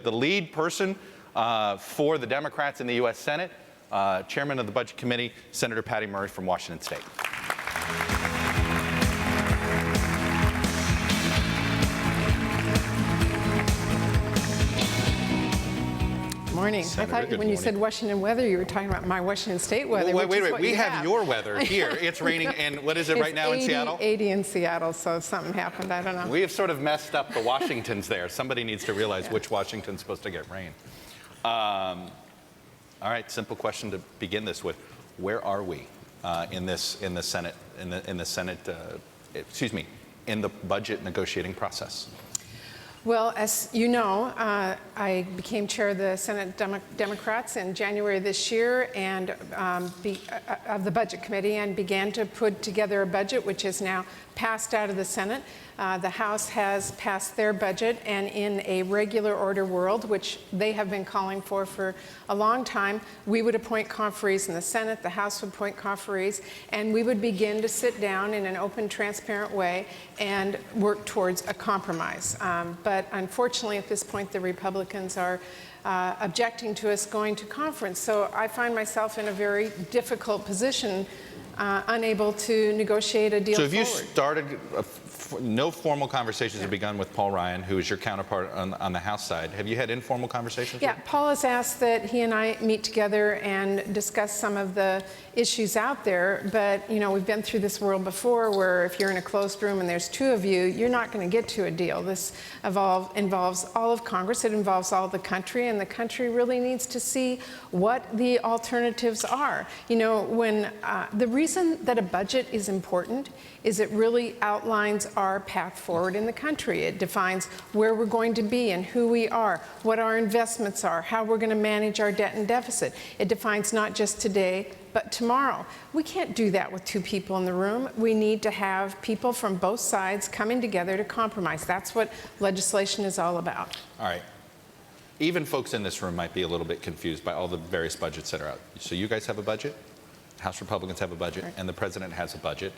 The lead person for the Democrats in the U.S. Senate, Chairman of the Budget Committee, Senator Patty Murray from Washington State. Morning. Senator, I thought when you said Washington weather, you were talking about my Washington State weather. Well, wait. We have your weather here. It's raining, and what is it right now in Seattle? 80 in Seattle, so something happened. I don't know. We have sort of messed up the Washingtons there. Somebody needs to realize which Washington's supposed to get rain. All right, simple question to begin this with: where are we in the Senate in the budget negotiating process? Well, as you know, I became chair of the Senate Democrats in January this year and of the Budget Committee, and began to put together a budget which is now passed out of the Senate. The House has passed their budget, and in a regular order world, which they have been calling for a long time, we would appoint conferees in the Senate, the House would appoint conferees, and we would begin to sit down in an open, transparent way and work towards a compromise. But unfortunately, at this point, the Republicans are objecting to us going to conference. So I find myself in a very difficult position, unable to negotiate a deal forward. So have you started, no formal conversations have begun with Paul Ryan, who is your counterpart on the House side. Have you had informal conversations with him? Paul has asked that he and I meet together and discuss some of the issues out there, but you know, we've been through this world before where if you're in a closed room and there's two of you, you're not going to get to a deal. This involves all of Congress, it involves all of the country, and the country really needs to see what the alternatives are. You know, when the reason that a budget is important is it really outlines our path forward in the country. It defines where we're going to be and who we are, what our investments are, how we're going to manage our debt and deficit. It defines not just today, but tomorrow. We can't do that with two people in the room. We need to have people from both sides coming together to compromise. That's what legislation is all about. All right. Even folks in this room might be a little bit confused by all the various budgets that are out. So you guys have a budget, House Republicans have a budget, and the president has a budget.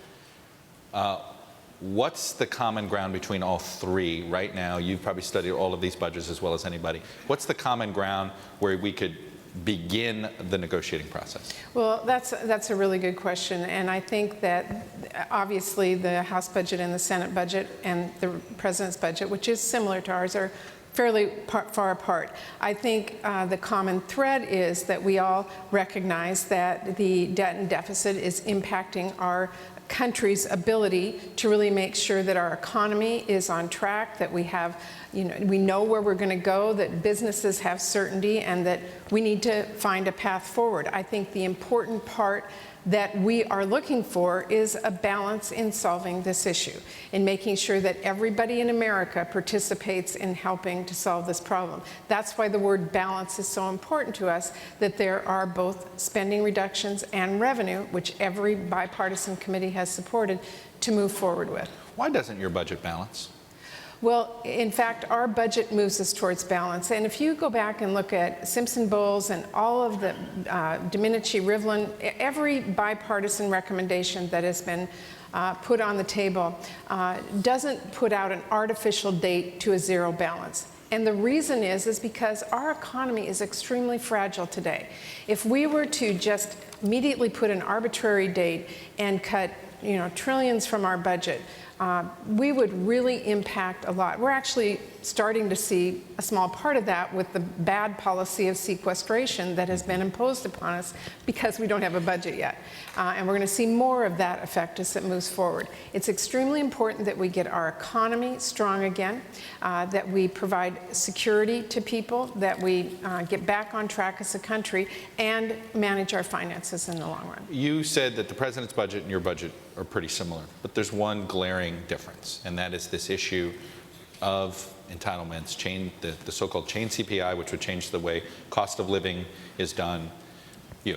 What's the common ground between all three right now? You've probably studied all of these budgets as well as anybody. What's the common ground where we could begin the negotiating process? Well, that's a really good question, and I think that obviously the House budget and the Senate budget and the president's budget, which is similar to ours, are fairly far apart. I think the common thread is that we all recognize that the debt and deficit is impacting our country's ability to really make sure that our economy is on track, that we have, we know where we're going to go, that businesses have certainty, and that we need to find a path forward. I think the important part that we are looking for is a balance in solving this issue, in making sure that everybody in America participates in helping to solve this problem. That's why the word balance is so important to us, that there are both spending reductions and revenue, which every bipartisan committee has supported, to move forward with. Why doesn't your budget balance? Well, in fact, our budget moves us towards balance. And if you go back and look at Simpson-Bowles and all of the Domenici-Rivlin, every bipartisan recommendation that has been put on the table doesn't put out an artificial date to a zero balance. And the reason is because our economy is extremely fragile today. If we were to just immediately put an arbitrary date and cut, trillions from our budget, we would really impact a lot. We're actually starting to see a small part of that with the bad policy of sequestration that has been imposed upon us because we don't have a budget yet. And we're going to see more of that effect as it moves forward. It's extremely important that we get our economy strong again, that we provide security to people, that we get back on track as a country, and manage our finances in the long run. You said that the president's budget and your budget are pretty similar, but there's one glaring difference, and that is this issue of entitlements, the so-called chain CPI, which would change the way cost of living is done.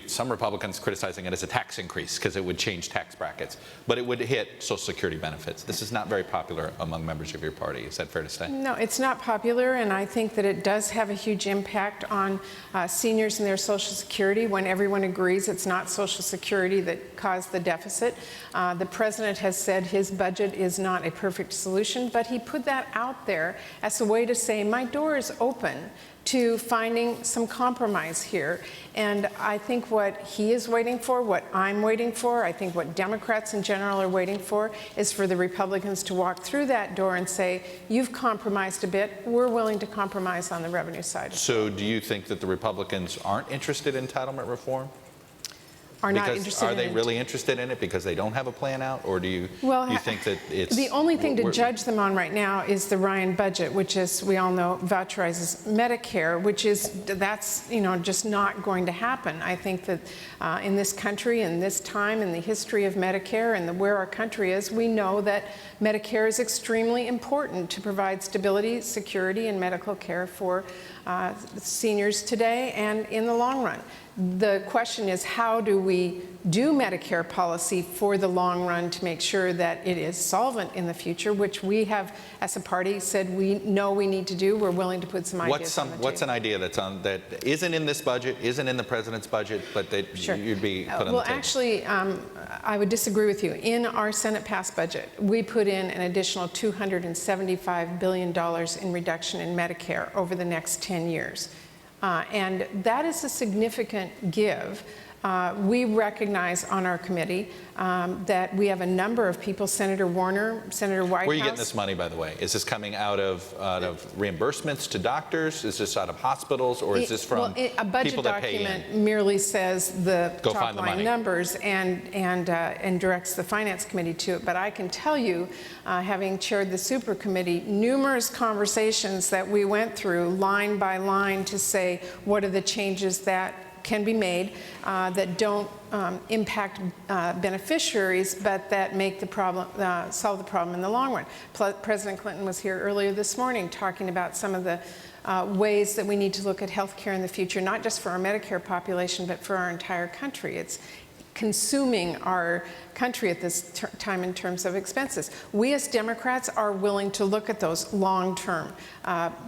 some Republicans criticizing it as a tax increase because it would change tax brackets, but it would hit Social Security benefits. This is not very popular among members of your party. Is that fair to say? No, it's not popular, and I think that it does have a huge impact on seniors and their Social Security when everyone agrees it's not Social Security that caused the deficit. The president has said his budget is not a perfect solution, but he put that out there as a way to say, my door is open to finding some compromise here. And I think what he is waiting for, what I'm waiting for, I think what Democrats in general are waiting for, is for the Republicans to walk through that door and say, you've compromised a bit, we're willing to compromise on the revenue side. So do you think that the Republicans aren't interested in entitlement reform? Are not Because interested are in they it. really interested in it because they don't have a plan out, or do you think that it's... The only thing to judge them on right now is the Ryan budget, which is, we all know, voucherizes Medicare, that's just not going to happen. I think that in this country, in this time, in the history of Medicare and where our country is, we know that Medicare is extremely important to provide stability, security, and medical care for seniors today and in the long run. The question is, how do we do Medicare policy for the long run to make sure that it is solvent in the future, which we have, as a party, said we know we need to do. We're willing to put some ideas on the table. What's an idea that isn't in this budget, isn't in the president's budget, but that you'd be put on the table? Well, actually, I would disagree with you. In our Senate-passed budget, we put in an additional $275 billion in reduction in Medicare over the next 10 years. And that is a significant give. We recognize on our committee that we have a number of people, Senator Warner, Senator Whitehouse. Where are you getting this money, by the way? Is this coming out of reimbursements to doctors? Is this out of hospitals, or is this from a budget people that pay in? document merely says the Go top find the line money. numbers and directs the finance committee to it. But I can tell you, having chaired the super committee, numerous conversations that we went through line by line to say what are the changes that can be made that don't impact beneficiaries, but that make the problem, solve the problem in the long run. President Clinton was here earlier this morning talking about some of the ways that we need to look at health care in the future, not just for our Medicare population, but for our entire country. It's consuming our country at this time in terms of expenses. We as Democrats are willing to look at those long-term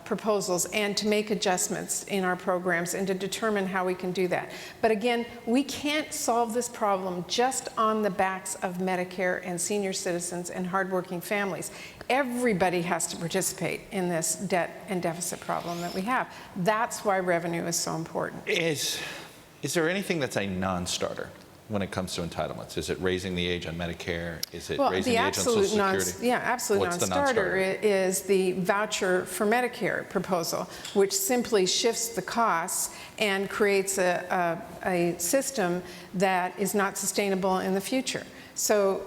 proposals and to make adjustments in our programs and to determine how we can do that. But again, we can't solve this problem just on the backs of Medicare and senior citizens and hardworking families. Everybody has to participate in this debt and deficit problem that we have. That's why revenue is so important. Is there anything that's a non-starter when it comes to entitlements? Is it raising the age on Medicare? Is it raising the age on Social Security? Absolute What's the non-starter is the voucher for Medicare proposal, which simply shifts the costs and creates a system that is not sustainable in the future. So,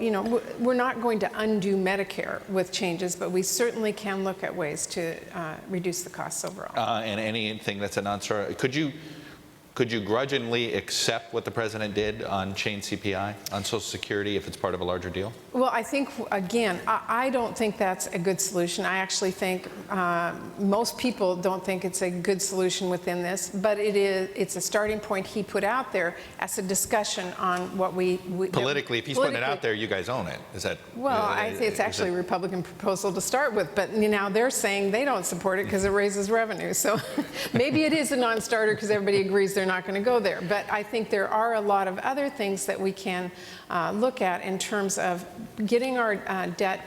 we're not going to undo Medicare with changes, but we certainly can look at ways to reduce the costs overall. And anything that's a non-starter, could you grudgingly accept what the president did on chain CPI, on Social Security, if it's part of a larger deal? Well, I think, again, I don't think that's a good solution. I actually think most people don't think it's a good solution within this, but it's a starting point he put out there as a discussion on what we Politically, if he's putting it out there, you guys own it. Is that... Well, I think it's actually a Republican proposal to start with, but now they're saying they don't support it because it raises revenue. So maybe it is a non-starter because everybody agrees they're not going to go there. But I think there are a lot of other things that we can look at in terms of getting our debt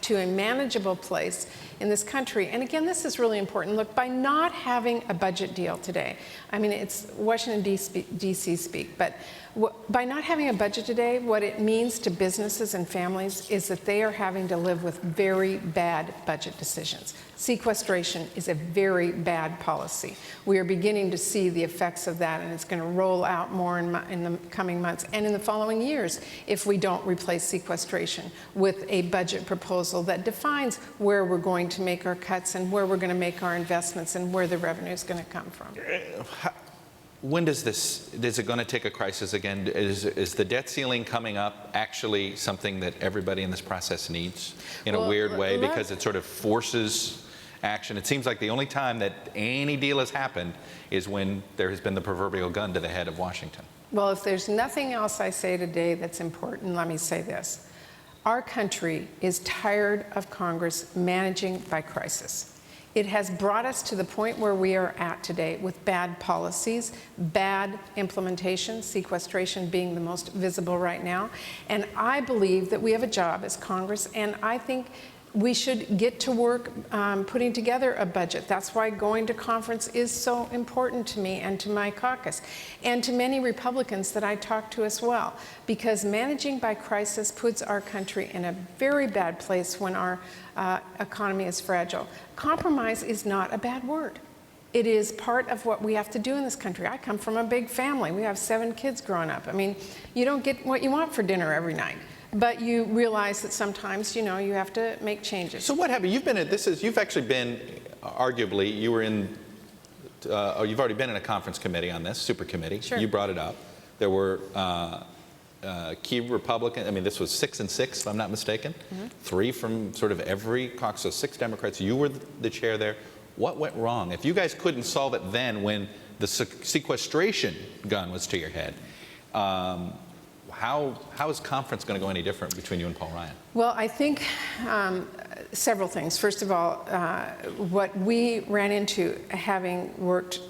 to a manageable place in this country. And again, this is really important. Look, by not having a budget deal today, I mean, it's Washington, D.C. speak, but by not having a budget today, what it means to businesses and families is that they are having to live with very bad budget decisions. Sequestration is a very bad policy. We are beginning to see the effects of that, and it's going to roll out more in the coming months and in the following years if we don't replace sequestration with a budget proposal that defines where we're going to make our cuts and where we're going to make our investments and where the revenue is going to come from. When is it going to take a crisis again? Is the debt ceiling coming up actually something that everybody in this process needs in a weird way, because it sort of forces action. It seems like the only time that any deal has happened is when there has been the proverbial gun to the head of Washington. Well, if there's nothing else I say today that's important, let me say this. Our country is tired of Congress managing by crisis. It has brought us to the point where we are at today with bad policies, bad implementation, sequestration being the most visible right now. And I believe that we have a job as Congress, and I think we should get to work putting together a budget. That's why going to conference is so important to me and to my caucus, and to many Republicans that I talk to as well, because managing by crisis puts our country in a very bad place when our economy is fragile. Compromise is not a bad word. It is part of what we have to do in this country. I come from a big family. We have 7 kids growing up. I mean, you don't get what you want for dinner every night. But you realize that sometimes, you know, you have to make changes. So what happened? You've actually been, arguably, you were in, or you've already been in a conference committee on this, super committee. Sure. You brought it up. There were key Republicans, I mean, this was 6 and 6, if I'm not mistaken. 3 from sort of every caucus, so 6 Democrats. You were the chair there. What went wrong? If you guys couldn't solve it then when the sequestration gun was to your head, how is conference going to go any different between you and Paul Ryan? Well, I think several things. First of all, what we ran into, having worked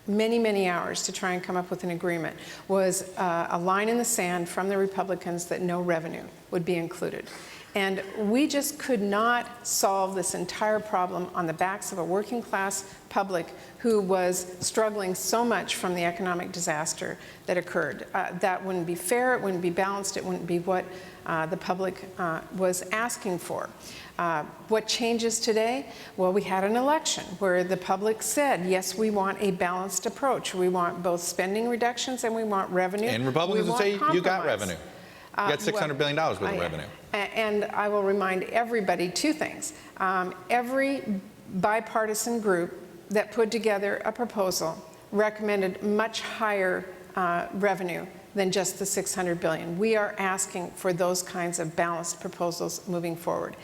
many, many hours to try and come up with an agreement, was a line in the sand from the Republicans that no revenue would be included. And we just could not solve this entire problem on the backs of a working class public who was struggling so much from the economic disaster that occurred. That wouldn't be fair, it wouldn't be balanced, it wouldn't be what the public was asking for. What changes today? Well, we had an election where the public said, yes, we want a balanced approach. We want both spending reductions and we want revenue. And Republicans would say, you got revenue. You got $600 billion worth of revenue. And I will remind everybody 2 things. Every bipartisan group that put together a proposal recommended much higher revenue than just the $600 billion. We are asking for those kinds of balanced proposals moving forward.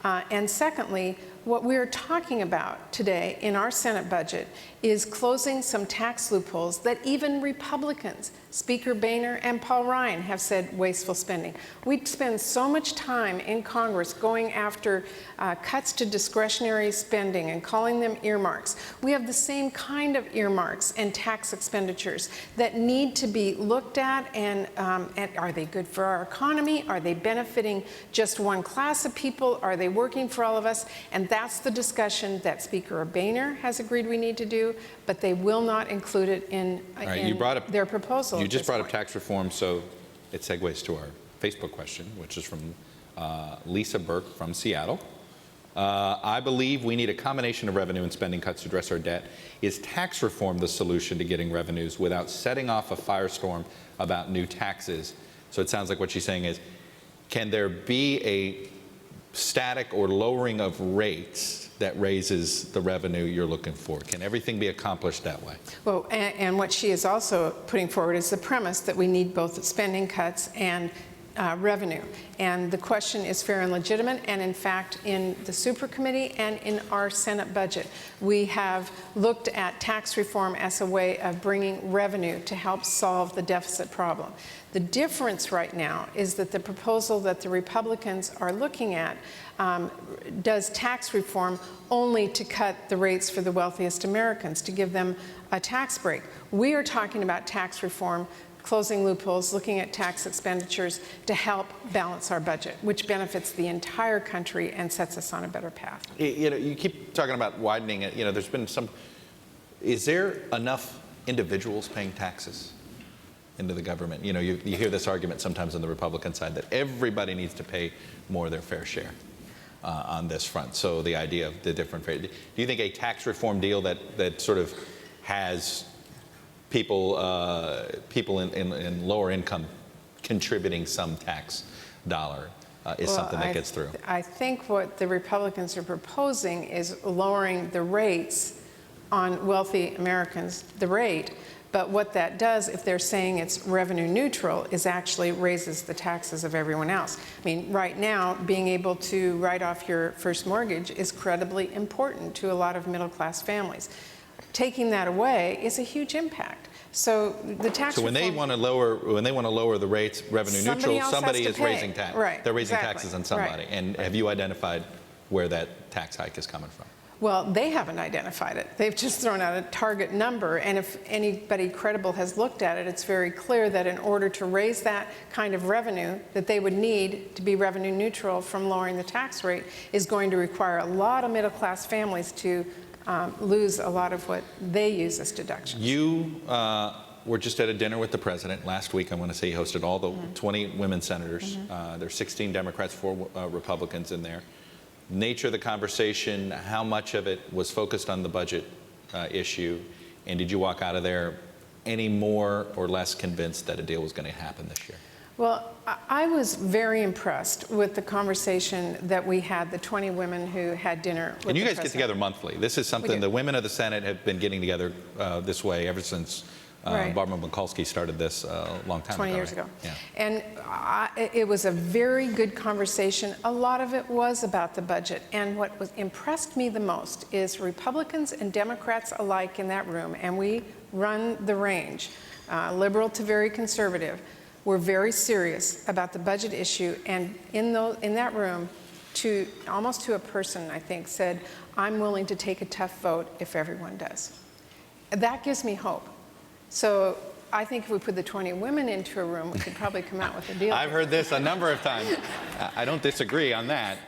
And secondly, what we're talking about today in our Senate budget is closing some tax loopholes that even Republicans, Speaker Boehner and Paul Ryan, have said wasteful spending. We spend so much time in Congress going after cuts to discretionary spending and calling them earmarks. We have the same kind of earmarks and tax expenditures that need to be looked at, and are they good for our economy? Are they benefiting just one class of people? Are they working for all of us? And that's the discussion that Speaker Boehner has agreed we need to do, but they will not include it in, their proposal. You just brought up tax reform, so it segues to our Facebook question, which is from Lisa Burke from Seattle. I believe we need a combination of revenue and spending cuts to address our debt. Is tax reform the solution to getting revenues without setting off a firestorm about new taxes? So it sounds like what she's saying is, can there be a static or lowering of rates that raises the revenue you're looking for? Can everything be accomplished that way? Well, and what she is also putting forward is the premise that we need both spending cuts and revenue. And the question is fair and legitimate, and in fact, in the super committee and in our Senate budget, we have looked at tax reform as a way of bringing revenue to help solve the deficit problem. The difference right now is that the proposal that the Republicans are looking at does tax reform only to cut the rates for the wealthiest Americans, to give them a tax break. We are talking about tax reform, closing loopholes, looking at tax expenditures to help balance our budget, which benefits the entire country and sets us on a better path. You know, you keep talking about widening it. You know, there's been some. Is there enough individuals paying taxes into the government? You know, you hear this argument sometimes on the Republican side that everybody needs to pay more of their fair share on this front. So the idea of the different. Do you think a tax reform deal that sort of has people in lower income contributing some tax dollar is something that gets through? I think what the Republicans are proposing is lowering the rates on wealthy Americans, the rate, But what that does, if they're saying it's revenue neutral, is actually raises the taxes of everyone else. I mean, right now, being able to write off your first mortgage is incredibly important to a lot of middle-class families. Taking that away is a huge impact. So the tax So when they want to lower the rates revenue neutral, somebody is raising tax. Right, They're raising exactly. taxes on somebody. Right. And have you identified where that tax hike is coming from? Well, they haven't identified it. They've just thrown out a target number, and if anybody credible has looked at it, it's very clear that in order to raise that kind of revenue that they would need to be revenue neutral from lowering the tax rate is going to require a lot of middle-class families to lose a lot of what they use as deductions. You were just at a dinner with the president last week. I want to say you hosted all the 20 women senators. There's 16 Democrats, 4 Republicans in there. Nature of the conversation, how much of it was focused on the budget issue, and did you walk out of there any more or less convinced that a deal was going to happen this year? Well, I was very impressed with the conversation that we had, the 20 women who had dinner with the president. And you guys get together monthly. This is something the women of the Senate have been getting together this way ever since Barbara Mikulski started this a long time 20 ago. years ago. Yeah. And it was a very good conversation. A lot of it was about the budget. And what impressed me the most is Republicans and Democrats alike in that room, and we run the range, liberal to very conservative, were very serious about the budget issue. And in that room, almost to a person, I think, said, I'm willing to take a tough vote if everyone does. That gives me hope. So I think if we put the 20 women into a room, we could probably come out with a deal. I've heard this a number of times. I don't disagree on that.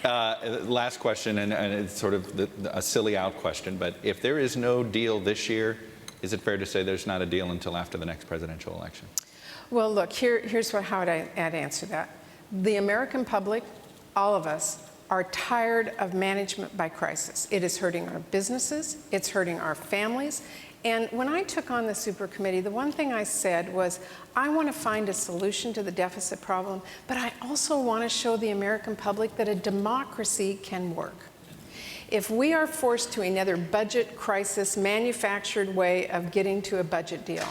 Last question, and it's sort of a silly out question, but if there is no deal this year, is it fair to say there's not a deal until after the next presidential election? Well, look, here's how I'd answer that. The American public, all of us, are tired of management by crisis. It is hurting our businesses, it's hurting our families. And when I took on the super committee, the one thing I said was, I want to find a solution to the deficit problem, but I also want to show the American public that a democracy can work. If we are forced to another budget crisis manufactured way of getting to a budget deal,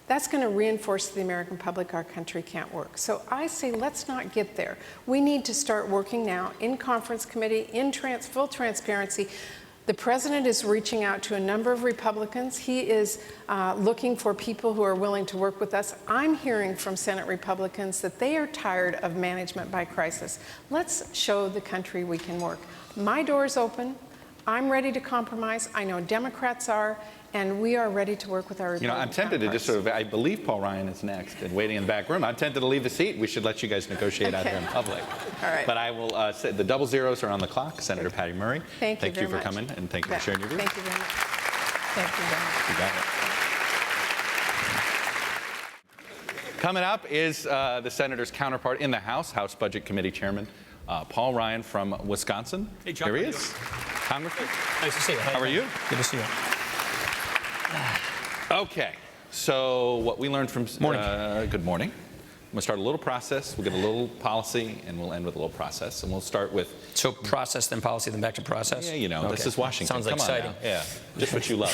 that's going to reinforce to the American public our country can't work. So I say let's not get there. We need to start working now in conference committee, in full transparency. The president is reaching out to a number of Republicans. He is looking for people who are willing to work with us. I'm hearing from Senate Republicans that they are tired of management by crisis. Let's show the country we can work. My door's open. I'm ready to compromise. I know Democrats are, and we are ready to work with our Republican I'm tempted to just I believe Paul Ryan is next and waiting in the back room. I'm tempted to leave the seat. We should let you guys negotiate out here in public. All right. But I will say the double zeros are on the clock. Senator Patty Murray, thank you for coming, and thank you for sharing your views. Thank you very much. Thank you very much. You got it. Coming up is the senator's counterpart in the House Budget Committee Chairman, Paul Ryan from Wisconsin. Hey, Chuck, Here he how you is. Congressman. Nice to see you. How are you? Good to see you. Okay, so what we learned from... Morning. Good morning. I'm going to start a little process. We'll get a little policy, and we'll end with a little process. And we'll start with... So process, then policy, then back to process? Yeah, you know, this is Washington. Sounds Come exciting. on now. Yeah, just what you love.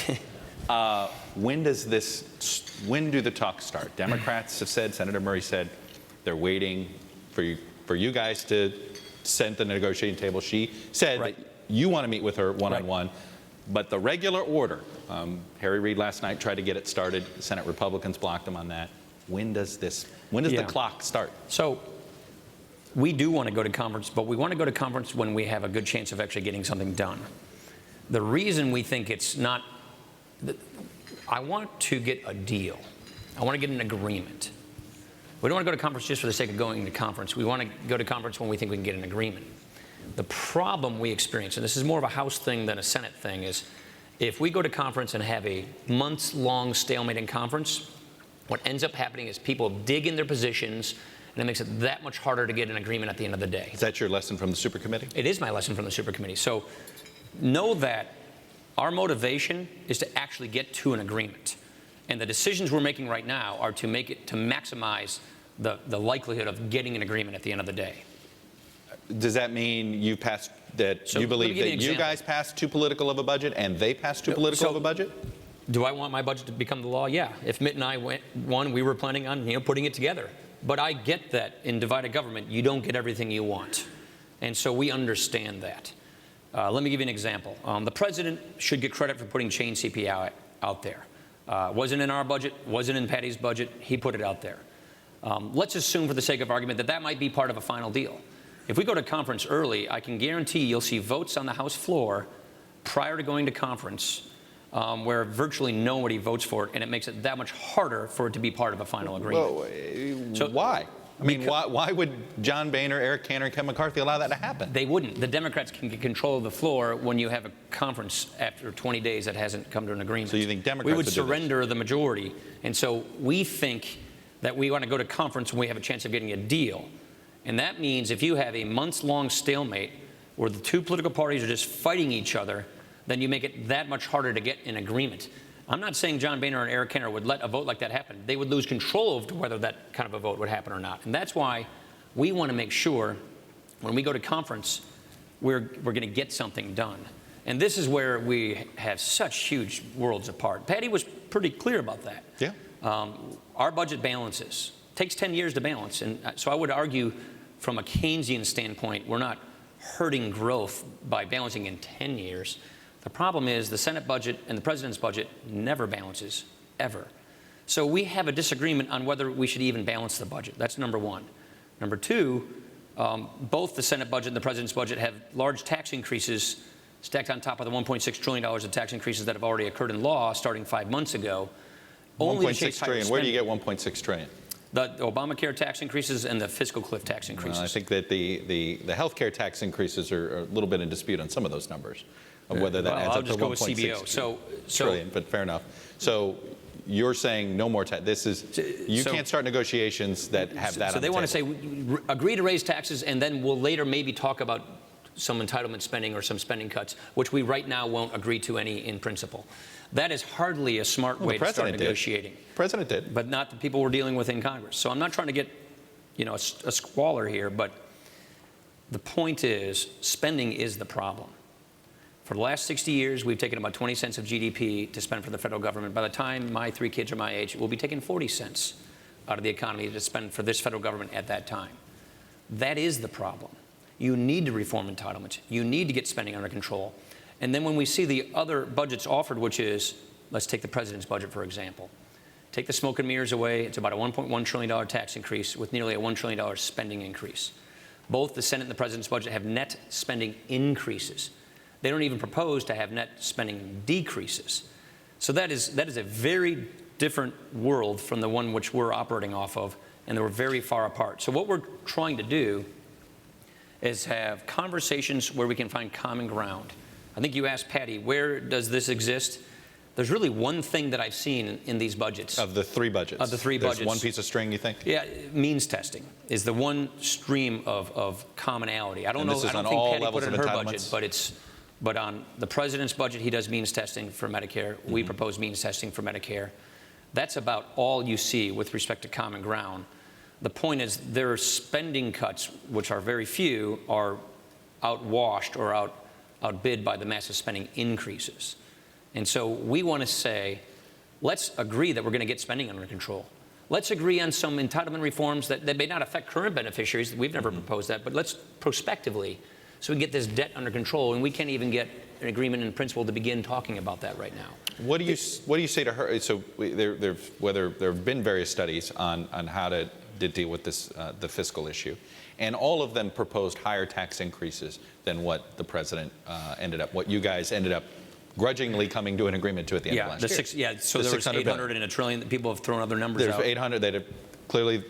When do the talks start? Democrats have said, Senator Murray said, they're waiting for you guys to send the negotiating table. She said that you want to meet with her one-on-one. But the regular order, Harry Reid last night tried to get it started. Senate Republicans blocked him on that. When does the clock start? So we do want to go to conference, but we want to go to conference when we have a good chance of actually getting something done. The reason we think it's not, I want to get a deal. I want to get an agreement. We don't want to go to conference just for the sake of going to conference. We want to go to conference when we think we can get an agreement. The problem we experience, and this is more of a House thing than a Senate thing, is if we go to conference and have a months-long stalemate in conference, what ends up happening is people dig in their positions, and it makes it that much harder to get an agreement at the end of the day. Is that your lesson from the super committee? It is my lesson from the super committee. So know that our motivation is to actually get to an agreement. And the decisions we're making right now are to maximize the likelihood of getting an agreement at the end of the day. Does that mean you believe that you guys passed too political of a budget and they passed too political of a budget? Do I want my budget to become the law? Yeah. If Mitt and I won, we were planning on putting it together. But I get that in divided government, you don't get everything you want. And so we understand that. Let me give you an example. The president should get credit for putting chain CPI out there. Wasn't in our budget, wasn't in Patty's budget. He put it out there. Let's assume for the sake of argument that that might be part of a final deal. If we go to conference early, I can guarantee you'll see votes on the House floor prior to going to conference where virtually nobody votes for it, and it makes it that much harder for it to be part of a final agreement. Well, So, why? I mean, why would John Boehner, Eric Cantor, and Kevin McCarthy allow that to happen? They wouldn't. The Democrats can get control of the floor when you have a conference after 20 days that hasn't come to an agreement. So you think Democrats we would would do surrender the majority. And so we think that we want to go to conference when we have a chance of getting a deal. And that means if you have a months-long stalemate where the two political parties are just fighting each other, then you make it that much harder to get an agreement. I'm not saying John Boehner and Eric Cantor would let a vote like that happen. They would lose control over whether that kind of a vote would happen or not. And that's why we want to make sure when we go to conference, we're going to get something done. And this is where we have such huge worlds apart. Patty was pretty clear about that. Yeah. Our budget balances. It takes 10 years to balance. And so I would argue from a Keynesian standpoint, we're not hurting growth by balancing in 10 years. The problem is the Senate budget and the president's budget never balances, ever. So we have a disagreement on whether we should even balance the budget. That's number one. Number two, both the Senate budget and the president's budget have large tax increases stacked on top of the $1.6 trillion of tax increases that have already occurred in law starting 5 months ago. $1.6 trillion. Where do you get $1.6 trillion? The Obamacare tax increases and the fiscal cliff tax increases. I think that the health care tax increases are a little bit in dispute on some of those numbers, of whether that adds I'll up to just go with CBO. 1.6 trillion, but fair enough. So you're saying no more tax. This is, you can't start negotiations that have that on the table. So they want to say, agree to raise taxes, and then we'll later maybe talk about some entitlement spending or some spending cuts, which we right now won't agree to any in principle. That is hardly a smart way to start negotiating. The president did. But not the people we're dealing with in Congress. So I'm not trying to get, a squalor here, but the point is spending is the problem. For the last 60 years, we've taken about 20 cents of GDP to spend for the federal government. By the time my 3 kids are my age, we'll be taking 40 cents out of the economy to spend for this federal government at that time. That is the problem. You need to reform entitlements. You need to get spending under control. And then when we see the other budgets offered, which is, let's take the president's budget, for example. Take the smoke and mirrors away. It's about a $1.1 trillion tax increase with nearly a $1 trillion spending increase. Both the Senate and the president's budget have net spending increases. They don't even propose to have net spending decreases. So that is a very different world from the one which we're operating off of, and they're very far apart. So what we're trying to do is have conversations where we can find common ground. I think you asked Patty, where does this exist? There's really one thing that I've seen in these budgets. Of the three budgets? Of the three budgets. There's one piece of string, you think? Yeah, means testing is the one stream of commonality. I don't think Patty put it in her budget, but on the president's budget, he does means testing for Medicare. Mm-hmm. We propose means testing for Medicare. That's about all you see with respect to common ground. The point is their spending cuts, which are very few, are outwashed or outbid by the massive spending increases. And so we want to say, let's agree that we're going to get spending under control. Let's agree on some entitlement reforms that may not affect current beneficiaries. We've never proposed that, but let's prospectively, so we can get this debt under control, and we can't even get an agreement in principle to begin talking about that right now. What do you say to her? So there have been various studies on how to deal with this the fiscal issue, and all of them proposed higher tax increases than what the president what you guys ended up grudgingly coming to an agreement to at the end of last year. So there was 800 and a trillion that people have thrown other numbers out. There's 800 that clearly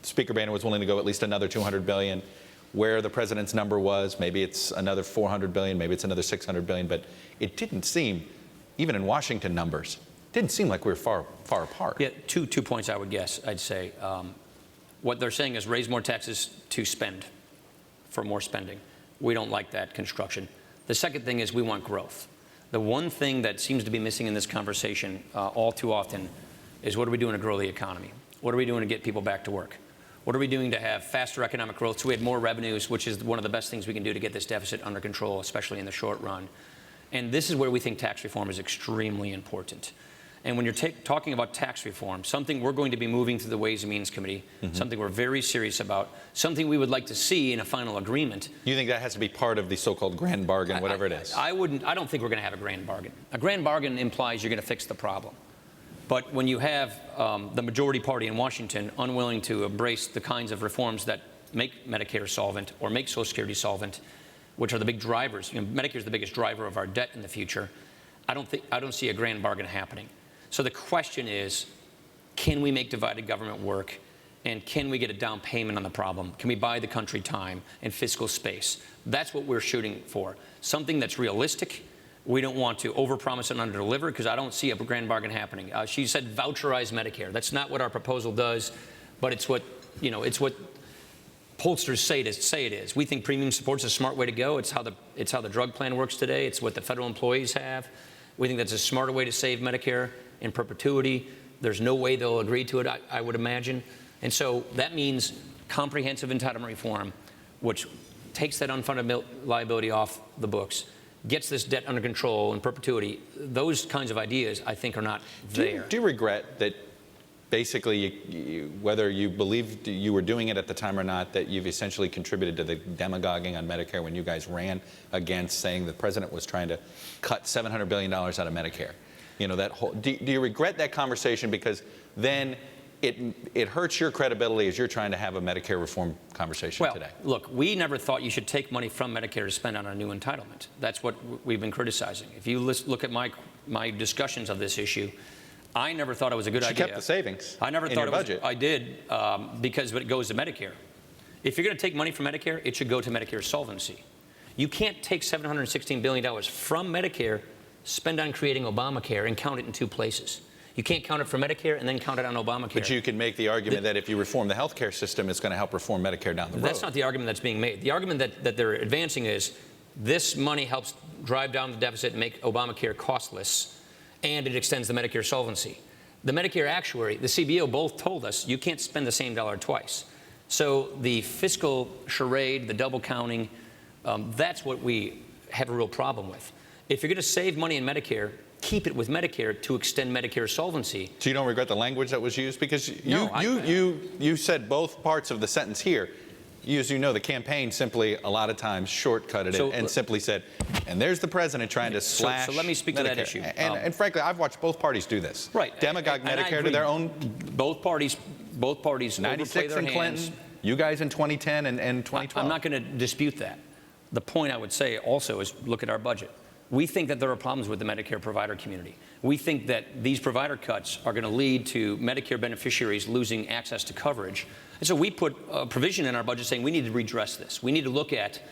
Speaker Boehner was willing to go at least another 200 billion. Where the president's number was, maybe it's another 400 billion, maybe it's another 600 billion, but it didn't seem, even in Washington numbers, didn't seem like we were far apart. Yeah, two points I'd say. What they're saying is raise more taxes to spend for more spending. We don't like that construction. The second thing is we want growth. The one thing that seems to be missing in this conversation all too often is what are we doing to grow the economy? What are we doing to get people back to work? What are we doing to have faster economic growth so we have more revenues, which is one of the best things we can do to get this deficit under control, especially in the short run? And this is where we think tax reform is extremely important. And when you're talking about tax reform, something we're going to be moving through the Ways and Means Committee, something we're very serious about, something we would like to see in a final agreement. You think that has to be part of the so-called grand bargain, whatever it is? I don't think we're going to have a grand bargain. A grand bargain implies you're going to fix the problem. But when you have the majority party in Washington unwilling to embrace the kinds of reforms that make Medicare solvent or make Social Security solvent, which are the big drivers, Medicare is the biggest driver of our debt in the future, I don't see a grand bargain happening. So the question is, can we make divided government work, and can we get a down payment on the problem? Can we buy the country time and fiscal space? That's what we're shooting for. Something that's realistic. We don't want to overpromise and underdeliver, because I don't see a grand bargain happening. She said voucherize Medicare. That's not what our proposal does, but it's what pollsters say it is. We think premium support's a smart way to go. It's how the drug plan works today. It's what the federal employees have. We think that's a smarter way to save Medicare in perpetuity. There's no way they'll agree to it, I would imagine. And so that means comprehensive entitlement reform, which takes that unfunded liability off the books, gets this debt under control in perpetuity. Those kinds of ideas, I think, are not there. Do you regret that basically, whether you believed you were doing it at the time or not, that you've essentially contributed to the demagoguing on Medicare when you guys ran against saying the president was trying to cut $700 billion out of Medicare? That whole, do you regret that conversation, because then it hurts your credibility as you're trying to have a Medicare reform conversation today? Well, look, we never thought you should take money from Medicare to spend on a new entitlement. That's what we've been criticizing. If you look at my discussions of this issue, I never thought it was a good idea. You kept the savings. I never in thought your it was. budget. I did, because it goes to Medicare. If you're going to take money from Medicare, it should go to Medicare solvency. You can't take $716 billion from Medicare, spend on creating Obamacare, and count it in two places. You can't count it for Medicare and then count it on Obamacare. But you can make the argument that if you reform the health care system, it's going to help reform Medicare down the road. That's not the argument that's being made. The argument that they're advancing is this money helps drive down the deficit and make Obamacare costless, and it extends the Medicare solvency. The Medicare actuary, the CBO, both told us you can't spend the same dollar twice. So the fiscal charade, the double counting, that's what we have a real problem with. If you're going to save money in Medicare, keep it with Medicare to extend Medicare solvency. So you don't regret the language that was used? Because you said both parts of the sentence here. As you know, the campaign simply a lot of times shortcutted it and simply said, and there's the president trying to slash So let me speak Medicare. to that issue. And frankly, I've watched both parties do this. Right. Demagogue Medicare to their own. Both parties 96 in Clinton, you guys in 2010 and 2012. I'm not going to dispute that. The point I would say also is look at our budget. We think that there are problems with the Medicare provider community. We think that these provider cuts are going to lead to Medicare beneficiaries losing access to coverage. And so we put a provision in our budget saying we need to redress this. We need to look at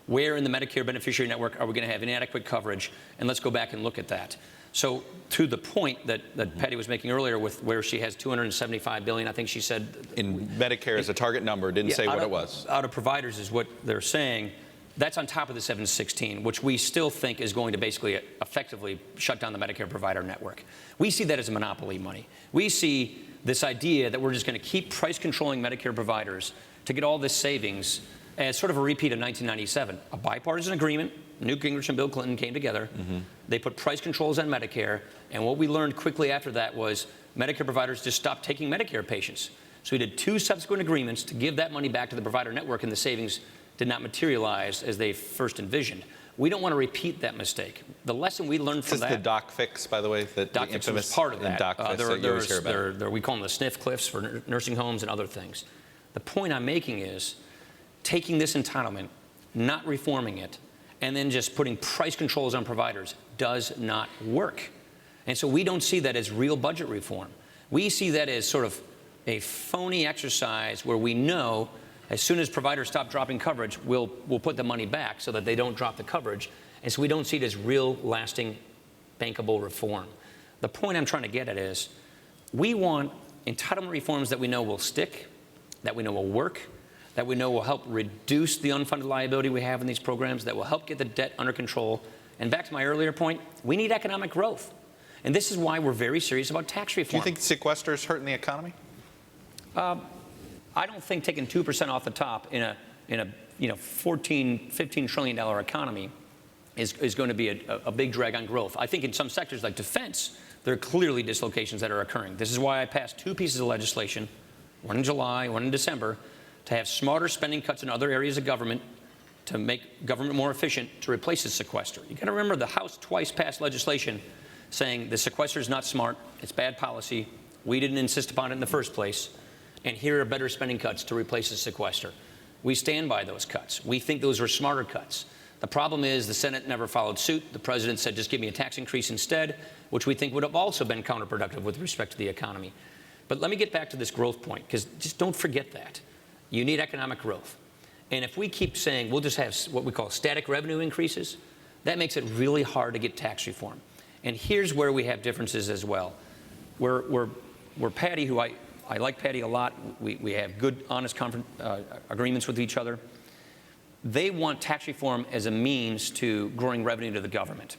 where in the Medicare beneficiary network are we going to have inadequate coverage, and let's go back and look at that. So to the point that Patty was making earlier with where she has $275 billion, I think she said. In Medicare as a target number, didn't say what it was. Out of providers is what they're saying. That's on top of the 716, which we still think is going to basically effectively shut down the Medicare provider network. We see that as monopoly money. We see this idea that we're just going to keep price controlling Medicare providers to get all this savings as sort of a repeat of 1997. A bipartisan agreement, Newt Gingrich and Bill Clinton came together. They put price controls on Medicare, and what we learned quickly after that was Medicare providers just stopped taking Medicare patients. So we did two subsequent agreements to give that money back to the provider network, and the savings did not materialize as they first envisioned. We don't want to repeat that mistake. The lesson we learned from that. Is this the doc fix, by the way? Doc fix was part of that. Doc fix that you always hear about. We call them the sniff cliffs for nursing homes and other things. The point I'm making is taking this entitlement, not reforming it, and then just putting price controls on providers does not work. And so we don't see that as real budget reform. We see that as sort of a phony exercise where we know as soon as providers stop dropping coverage, we'll put the money back so that they don't drop the coverage. And so we don't see it as real, lasting, bankable reform. The point I'm trying to get at is we want entitlement reforms that we know will stick, that we know will work, that we know will help reduce the unfunded liability we have in these programs, that will help get the debt under control. And back to my earlier point, we need economic growth. And this is why we're very serious about tax reform. Do you think sequester is hurting the economy? I don't think taking 2% off the top in a $14, $15 trillion economy is going to be a big drag on growth. I think in some sectors like defense, there are clearly dislocations that are occurring. This is why I passed 2 pieces of legislation, one in July, one in December, to have smarter spending cuts in other areas of government to make government more efficient to replace the sequester. You got to remember the House twice passed legislation saying the sequester is not smart, it's bad policy, we didn't insist upon it in the first place, and here are better spending cuts to replace the sequester. We stand by those cuts. We think those were smarter cuts. The problem is the Senate never followed suit. The president said, just give me a tax increase instead, which we think would have also been counterproductive with respect to the economy. But let me get back to this growth point, because just don't forget that. You need economic growth. And if we keep saying we'll just have what we call static revenue increases, that makes it really hard to get tax reform. And here's where we have differences as well. We're Patty, who I like Patty a lot. We have good, honest agreements with each other. They want tax reform as a means to growing revenue to the government.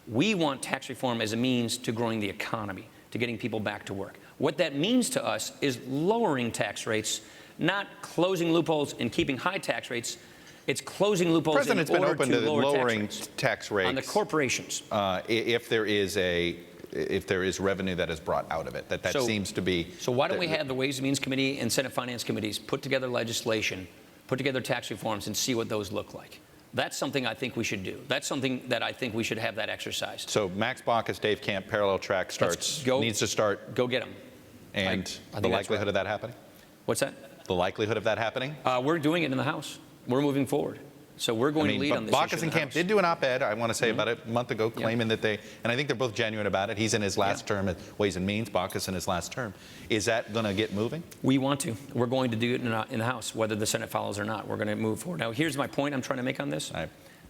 We want tax reform as a means to growing the economy, to getting people back to work. What that means to us is lowering tax rates, not closing loopholes and keeping high tax rates. It's closing loopholes in order to lower President's been open to lowering tax rates on the corporations. If there is revenue that is brought out of it. That seems to be. So why don't we have the Ways and Means Committee and Senate Finance Committees put together legislation, put together tax reforms, and see what those look like? That's something I think we should do. That's something that I think we should have that exercise. So Max Baucus, Dave Camp, parallel track needs to start. Go get them. And the likelihood of that happening? What's that? The likelihood of that happening? We're doing it in the House. We're moving forward. So we're going to lead on this issue. Baucus and Camp did do an op-ed, I want to say, about a month ago, claiming that they, and I think they're both genuine about it. He's in his last term at Ways and Means, Baucus in his last term. Is that going to get moving? We want to. We're going to do it in the House, whether the Senate follows or not. We're going to move forward. Now, here's my point I'm trying to make on this.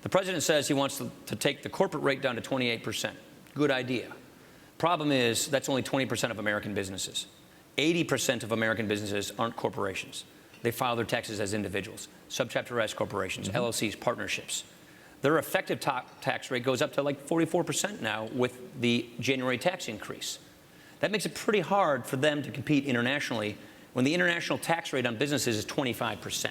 The president says he wants to take the corporate rate down to 28%. Good idea. Problem is, that's only 20% of American businesses. 80% of American businesses aren't corporations. They file their taxes as individuals, subchapter S corporations, LLCs, partnerships. Their effective tax rate goes up to like 44% now with the January tax increase. That makes it pretty hard for them to compete internationally when the international tax rate on businesses is 25%.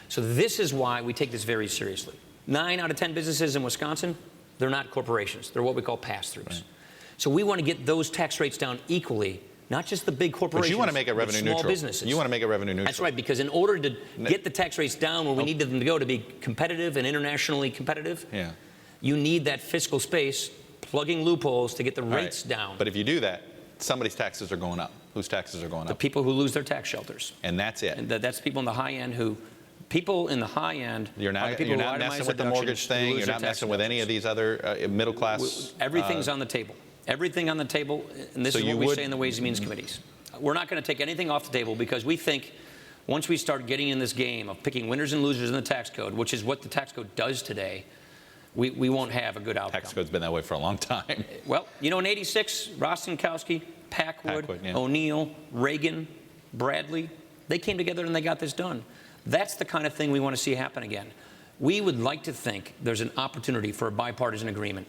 So this is why we take this very seriously. 9 out of 10 businesses in Wisconsin, they're not corporations. They're what we call pass-throughs. Right. So we want to get those tax rates down equally. Not just the big corporations, but you want to make it revenue neutral. Small businesses. You want to make it revenue neutral. That's right, because in order to get the tax rates down where we need them to go to be competitive and internationally competitive, you need that fiscal space, plugging loopholes to get the rates down. But if you do that, somebody's taxes are going up. Whose taxes are going up? The people who lose their tax shelters. And that's it. And that's people in the high end who. People in the high end. You're not messing with the mortgage thing. You're not messing with any of these other middle class. Everything's on the table. Everything on the table, and this is what we say in the Ways and Means Committees. We're not going to take anything off the table because we think once we start getting in this game of picking winners and losers in the tax code, which is what the tax code does today, we won't have a good outcome. Tax code's been that way for a long time. Well, you know, in '86, Rostenkowski, Packwood, O'Neill, Reagan, Bradley, they came together and they got this done. That's the kind of thing we want to see happen again. We would like to think there's an opportunity for a bipartisan agreement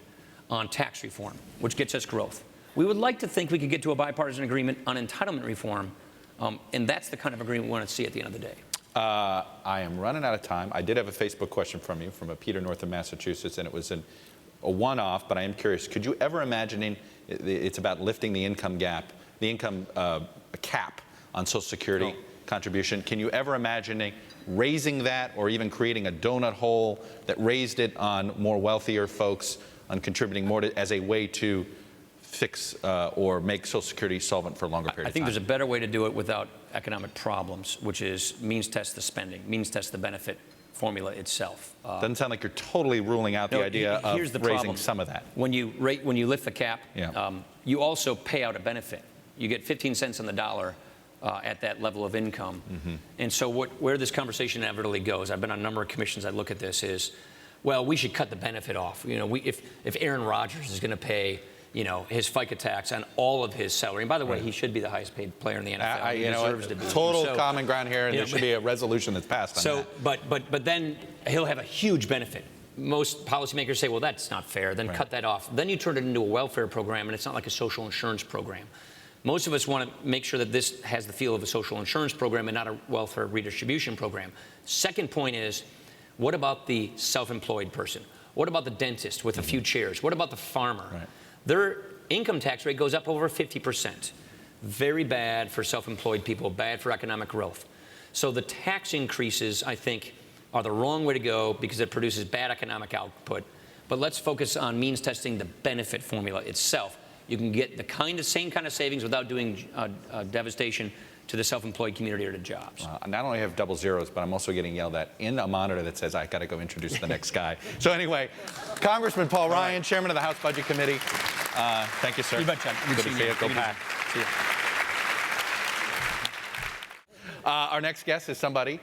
on tax reform, which gets us growth. We would like to think we could get to a bipartisan agreement on entitlement reform, and that's the kind of agreement we want to see at the end of the day. I am running out of time. I did have a Facebook question from you, from a Peter North of Massachusetts, and it was a one-off, but I am curious. Could you ever imagine, it's about lifting the income gap, the income cap on Social Security contribution. Can you ever imagine raising that or even creating a donut hole that raised it on more wealthier folks, on contributing more as a way to fix or make Social Security solvent for a longer period of time? I think there's a better way to do it without economic problems, which is means test the spending, means test the benefit formula itself. Doesn't sound like you're totally ruling out the idea of raising some of that. When you lift the cap, you also pay out a benefit. You get 15 cents on the dollar at that level of income. And so where this conversation inevitably goes, I've been on a number of commissions that look at this, is, well, we should cut the benefit off. You know, if Aaron Rodgers is going to pay, you know, his FICA tax on all of his salary, and by the way, he should be the highest paid player in the NFL. He deserves to be. Total common ground here, and there should be a resolution that's passed on that. But then he'll have a huge benefit. Most policymakers say, well, that's not fair. Then cut that off. Then you turn it into a welfare program, and it's not like a social insurance program. Most of us want to make sure that this has the feel of a social insurance program and not a welfare redistribution program. Second point is, what about the self-employed person? What about the dentist with a few chairs? What about the farmer? Right. Their income tax rate goes up over 50%. Very bad for self-employed people, bad for economic growth. So the tax increases, I think, are the wrong way to go because it produces bad economic output. But let's focus on means testing the benefit formula itself. You can get the same kind of savings without doing devastation to the self-employed community or to jobs. Not only have double zeros, but I'm also getting yelled at in a monitor that says I got to go introduce the next guy. So anyway, Congressman Paul Ryan, Chairman of the House Budget Committee. Thank you, sir. You betcha. Good to see you. Go Pack. See you. Our next guest is somebody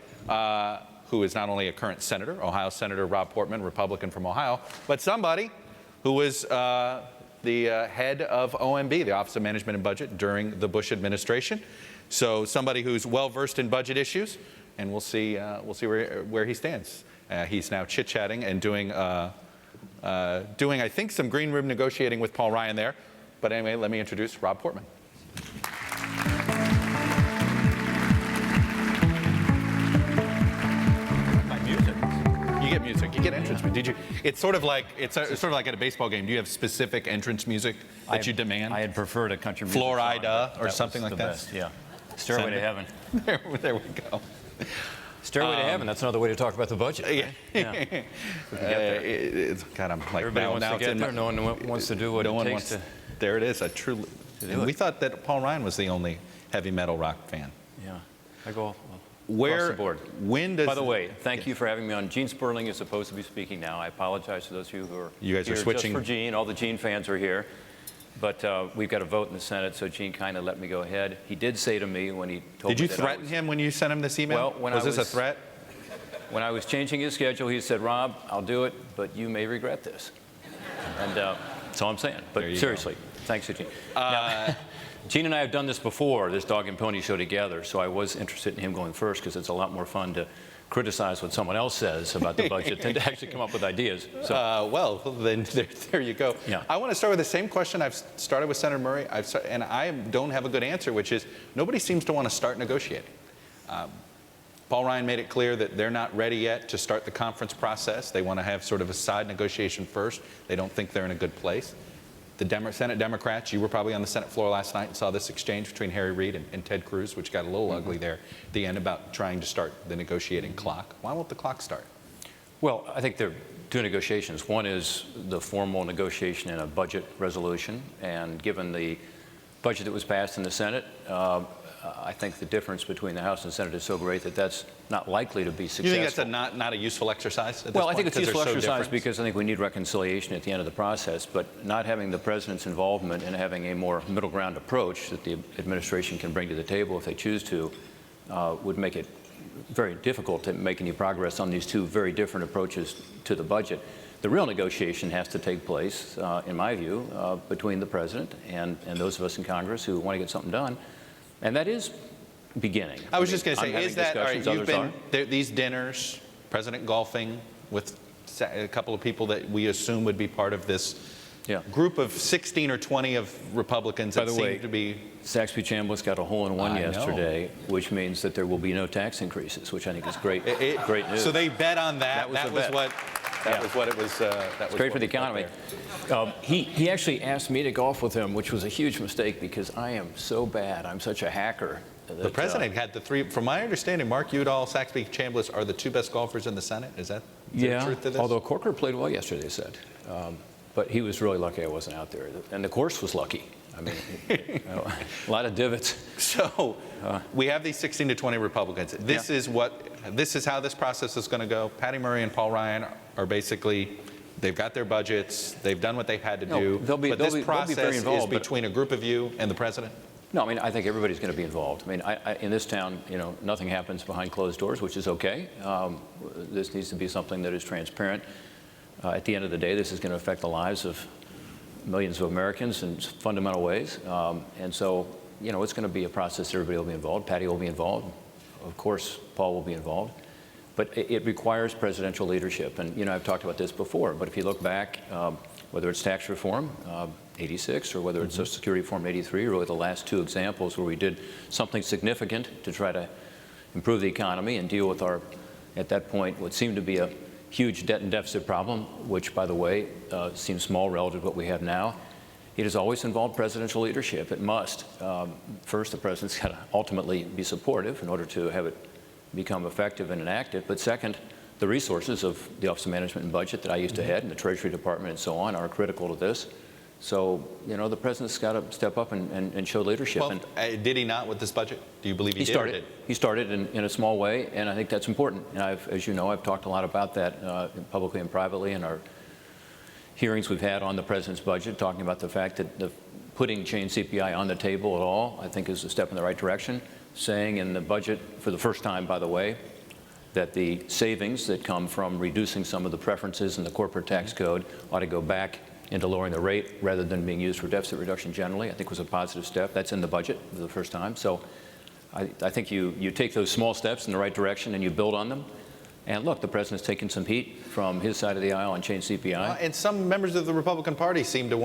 who is not only a current senator, Ohio Senator Rob Portman, Republican from Ohio, but somebody who was the head of OMB, the Office of Management and Budget, during the Bush administration. So somebody who's well-versed in budget issues, and we'll see where he stands. He's now chit-chatting and doing, I think, some green room negotiating with Paul Ryan there. But anyway, let me introduce Rob Portman. You get music. You get entrance music. Did you? It's sort of like at a baseball game. Do you have specific entrance music that you demand? I had preferred a country music Florida song, or something like that. Best, yeah. Stairway to Heaven. There we go. Stairway to Heaven. That's another way to talk about the budget. Right? Yeah. It's kind of like Everybody wants to get there. No one wants to do what it takes to. There it is. And we thought that Paul Ryan was the only heavy metal rock fan. Yeah, I go Where? across the board. When does? By the way, thank you for having me on. Gene Sperling is supposed to be speaking now. I apologize to those of you who are You guys are here switching. just for Gene. All the Gene fans are here. But we've got a vote in the Senate, so Gene kind of let me go ahead. He did say to me when he told me Did you that threaten him when you sent him this email? Well, when was I this a threat? When I was changing his schedule, he said, Rob, I'll do it, but you may regret this. And that's all I'm saying. But seriously, thanks to Gene. Now, Gene and I have done this before, this dog and pony show together, so I was interested in him going first because it's a lot more fun to criticize what someone else says about the budget than to actually come up with ideas. So. Well, then there you go. Yeah. I want to start with the same question I've started with Senator Murray, and I don't have a good answer, which is nobody seems to want to start negotiating. Paul Ryan made it clear that they're not ready yet to start the conference process. They want to have sort of a side negotiation first. They don't think they're in a good place. The Senate Democrats, you were probably on the Senate floor last night and saw this exchange between Harry Reid and Ted Cruz, which got a little ugly there at the end about trying to start the negotiating clock. Why won't the clock start? Well, I think there are two negotiations. One is the formal negotiation in a budget resolution, and given the budget that was passed in the Senate, I think the difference between the House and the Senate is so great that that's not likely to be successful. You think that's not a useful exercise at this Well, point? I think it's a useful exercise different? because I think we need reconciliation at the end of the process, but not having the president's involvement and having a more middle ground approach that the administration can bring to the table if they choose to would make it very difficult to make any progress on these two very different approaches to the budget. The real negotiation has to take place, in my view, between the president and those of us in Congress who want to get something done. And that is beginning. I was just going to say, is that, all right, you've been, these dinners, President golfing with a couple of people that we assume would be part of this group of 16 or 20 of Republicans that seem to be. Saxby-Chambliss got a hole-in-one yesterday, which means that there will be no tax increases, which I think is great, great news. So they bet on that. That was what it was. That was great for the economy. He actually asked me to golf with him, which was a huge mistake because I am so bad. I'm such a hacker. The president had the three. From my understanding, Mark Udall, Saxby-Chambliss are the two best golfers in the Senate. Is that the truth to this? Although Corker played well yesterday, they said. But he was really lucky I wasn't out there. And the course was lucky. I mean, a lot of divots. So we have these 16 to 20 Republicans. This is how this process is going to go. Patty Murray and Paul Ryan are basically, they've got their budgets. They've done what they've had to do. But this process is between a group of you and the president? No, I mean, I think everybody's going to be involved. I mean, in this town, nothing happens behind closed doors, which is okay. This needs to be something that is transparent. At the end of the day, this is going to affect the lives of millions of Americans in fundamental ways. And so, it's going to be a process. Everybody will be involved. Patty will be involved. Of course, Paul will be involved. But it requires presidential leadership. And, I've talked about this before, but if you look back, whether it's tax reform, 86, or whether it's Social Security reform, 83, really the last two examples where we did something significant to try to improve the economy and deal with our, at that point, what seemed to be a huge debt and deficit problem, which, by the way, seems small relative to what we have now. It has always involved presidential leadership. It must. First, the president's got to ultimately be supportive in order to have it become effective and enacted. But second, the resources of the Office of Management and Budget that I used to head and the Treasury Department and so on are critical to this. So, you know, the president's got to step up and show leadership. Well, did he not with this budget? Do you believe he did? Started. He started in a small way, and I think that's important. And as you know, I've talked a lot about that publicly and privately in our hearings we've had on the president's budget, talking about the fact that putting chain CPI on the table at all, I think, is a step in the right direction. Saying in the budget, for the first time, by the way, that the savings that come from reducing some of the preferences in the corporate tax code ought to go back into lowering the rate rather than being used for deficit reduction generally, I think was a positive step. That's in the budget for the first time. So I think you take those small steps in the right direction and you build on them. And look, the president's taken some heat from his side of the aisle on chain CPI. And some members of the Republican Party seem to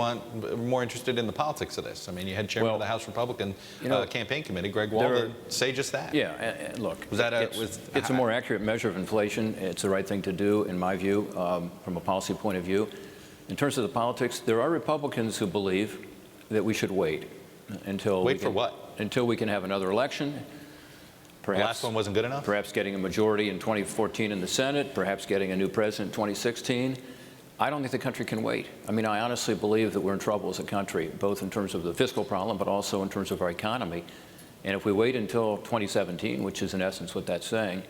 more interested in the politics of this. I mean, you had Chairman of the House Republican Campaign Committee, Greg Walden, say just that. Yeah, and look, it's a more accurate measure of inflation. It's the right thing to do, in my view, from a policy point of view. In terms of the politics, there are Republicans who believe that we should wait until until we can have another election. Perhaps, the last one wasn't good enough? Perhaps getting a majority in 2014 in the Senate, perhaps getting a new president in 2016. I don't think the country can wait. I mean, I honestly believe that we're in trouble as a country, both in terms of the fiscal problem, but also in terms of our economy. And if we wait until 2017, which is in essence what that's saying,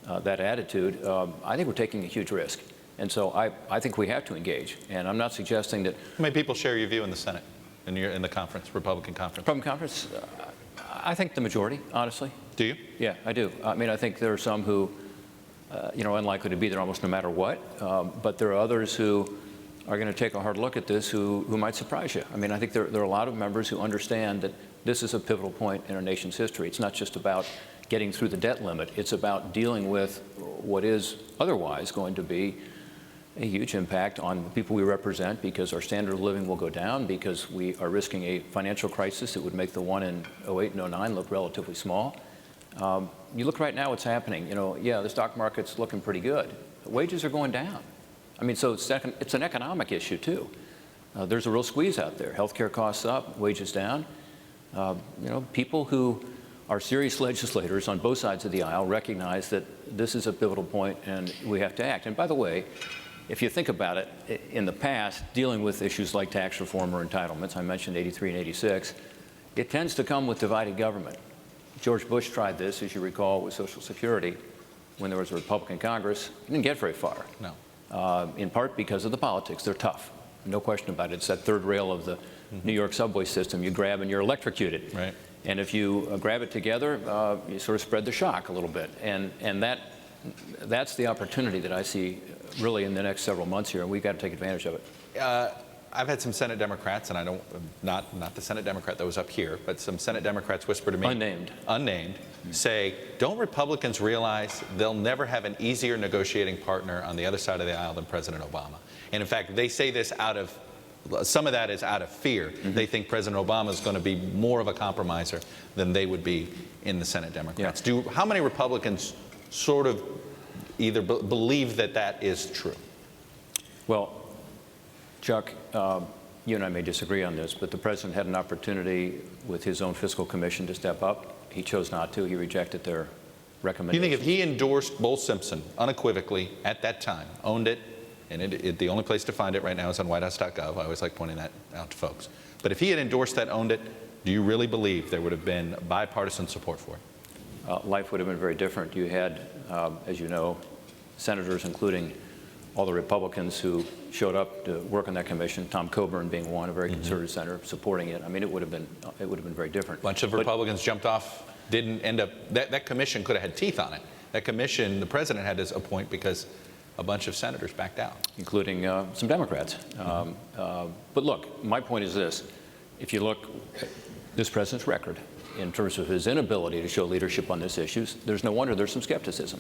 that attitude, I think we're taking a huge risk. And so I think we have to engage. And I'm not suggesting that... How many people share your view in the Senate, in the conference, Republican conference? Republican conference? I think the majority, honestly. Do you? Yeah, I do. I mean, I think there are some who, you know, unlikely to be there almost no matter what. But there are others who are going to take a hard look at this who might surprise you. I mean, I think there are a lot of members who understand that this is a pivotal point in our nation's history. It's not just about getting through the debt limit. It's about dealing with what is otherwise going to be a huge impact on the people we represent, because our standard of living will go down, because we are risking a financial crisis that would make the one in 08 and 09 look relatively small. You look right now what's happening. You know, yeah, the stock market's looking pretty good. Wages are going down. I mean, so it's an economic issue too. There's a real squeeze out there. Healthcare costs up, wages down. You know, people who are serious legislators on both sides of the aisle recognize that this is a pivotal point and we have to act. And by the way, if you think about it, in the past, dealing with issues like tax reform or entitlements, I mentioned 83 and 86, it tends to come with divided government. George Bush tried this, as you recall, with Social Security when there was a Republican Congress. It didn't get very far. No. In part because of the politics. They're tough. No question about it. It's that third rail of the New York subway system. You grab and you're electrocuted. Right. And if you grab it together, you sort of spread the shock a little bit. And that's the opportunity that I see really in the next several months here, and we've got to take advantage of it. I've had some Senate Democrats, and I don't, not the Senate Democrat that was up here, but some Senate Democrats whisper to me, unnamed, say, don't Republicans realize they'll never have an easier negotiating partner on the other side of the aisle than President Obama? And in fact, they say this out of, some of that is out of fear. They think President Obama is going to be more of a compromiser than they would be in the Senate Democrats. Yeah. How many Republicans sort of either believe that that is true? Well, Chuck, you and I may disagree on this, but the president had an opportunity with his own fiscal commission to step up. He chose not to. He rejected their recommendations. You think if he endorsed Bowles-Simpson unequivocally at that time, owned it, and the only place to find it right now is on whitehouse.gov. I always like pointing that out to folks. But if he had endorsed that, owned it, do you really believe there would have been bipartisan support for it? Life would have been very different. You had, as you know, senators, including all the Republicans who showed up to work on that commission, Tom Coburn being one, a very conservative senator, supporting it. I mean, it would have been very different. A bunch of Republicans jumped off, didn't end up, that commission could have had teeth on it. That commission, the president had to appoint because a bunch of senators backed out. Including some Democrats. But look, my point is this. If you look at this president's record in terms of his inability to show leadership on these issues, there's no wonder there's some skepticism.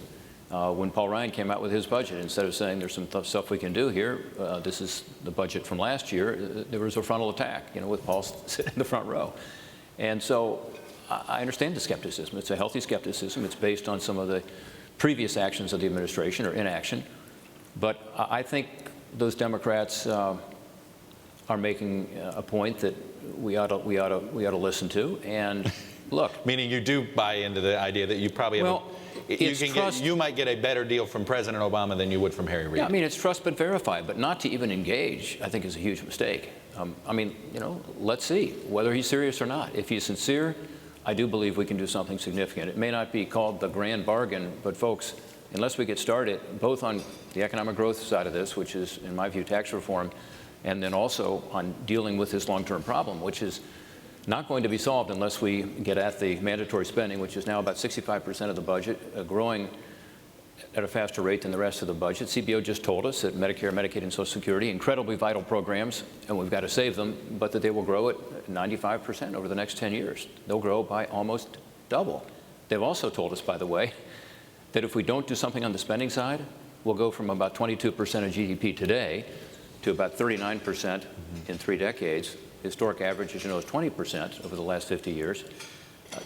When Paul Ryan came out with his budget, instead of saying there's some stuff we can do here, this is the budget from last year, there was a frontal attack, you know, with Paul sitting in the front row. And so I understand the skepticism. It's a healthy skepticism. It's based on some of the previous actions of the administration or inaction. But I think those Democrats are making a point that we ought to listen to. And look, Meaning you do buy into the idea that you probably have well, you might get a better deal from President Obama than you would from Harry Reid. yeah, I mean, it's trust but verify, but not to even engage, I think, is a huge mistake. I mean, let's see whether he's serious or not. If he's sincere, I do believe we can do something significant. It may not be called the grand bargain, but folks, unless we get started, both on the economic growth side of this, which is, in my view, tax reform, and then also on dealing with this long-term problem, which is not going to be solved unless we get at the mandatory spending, which is now about 65% of the budget, growing at a faster rate than the rest of the budget. CBO just told us that Medicare, Medicaid, and Social Security, incredibly vital programs, and we've got to save them, but that they will grow at 95% over the next 10 years. They'll grow by almost double. They've also told us, by the way, that if we don't do something on the spending side, we'll go from about 22% of GDP today to about 39% in 3 decades. Historic average, as you know, is 20% over the last 50 years.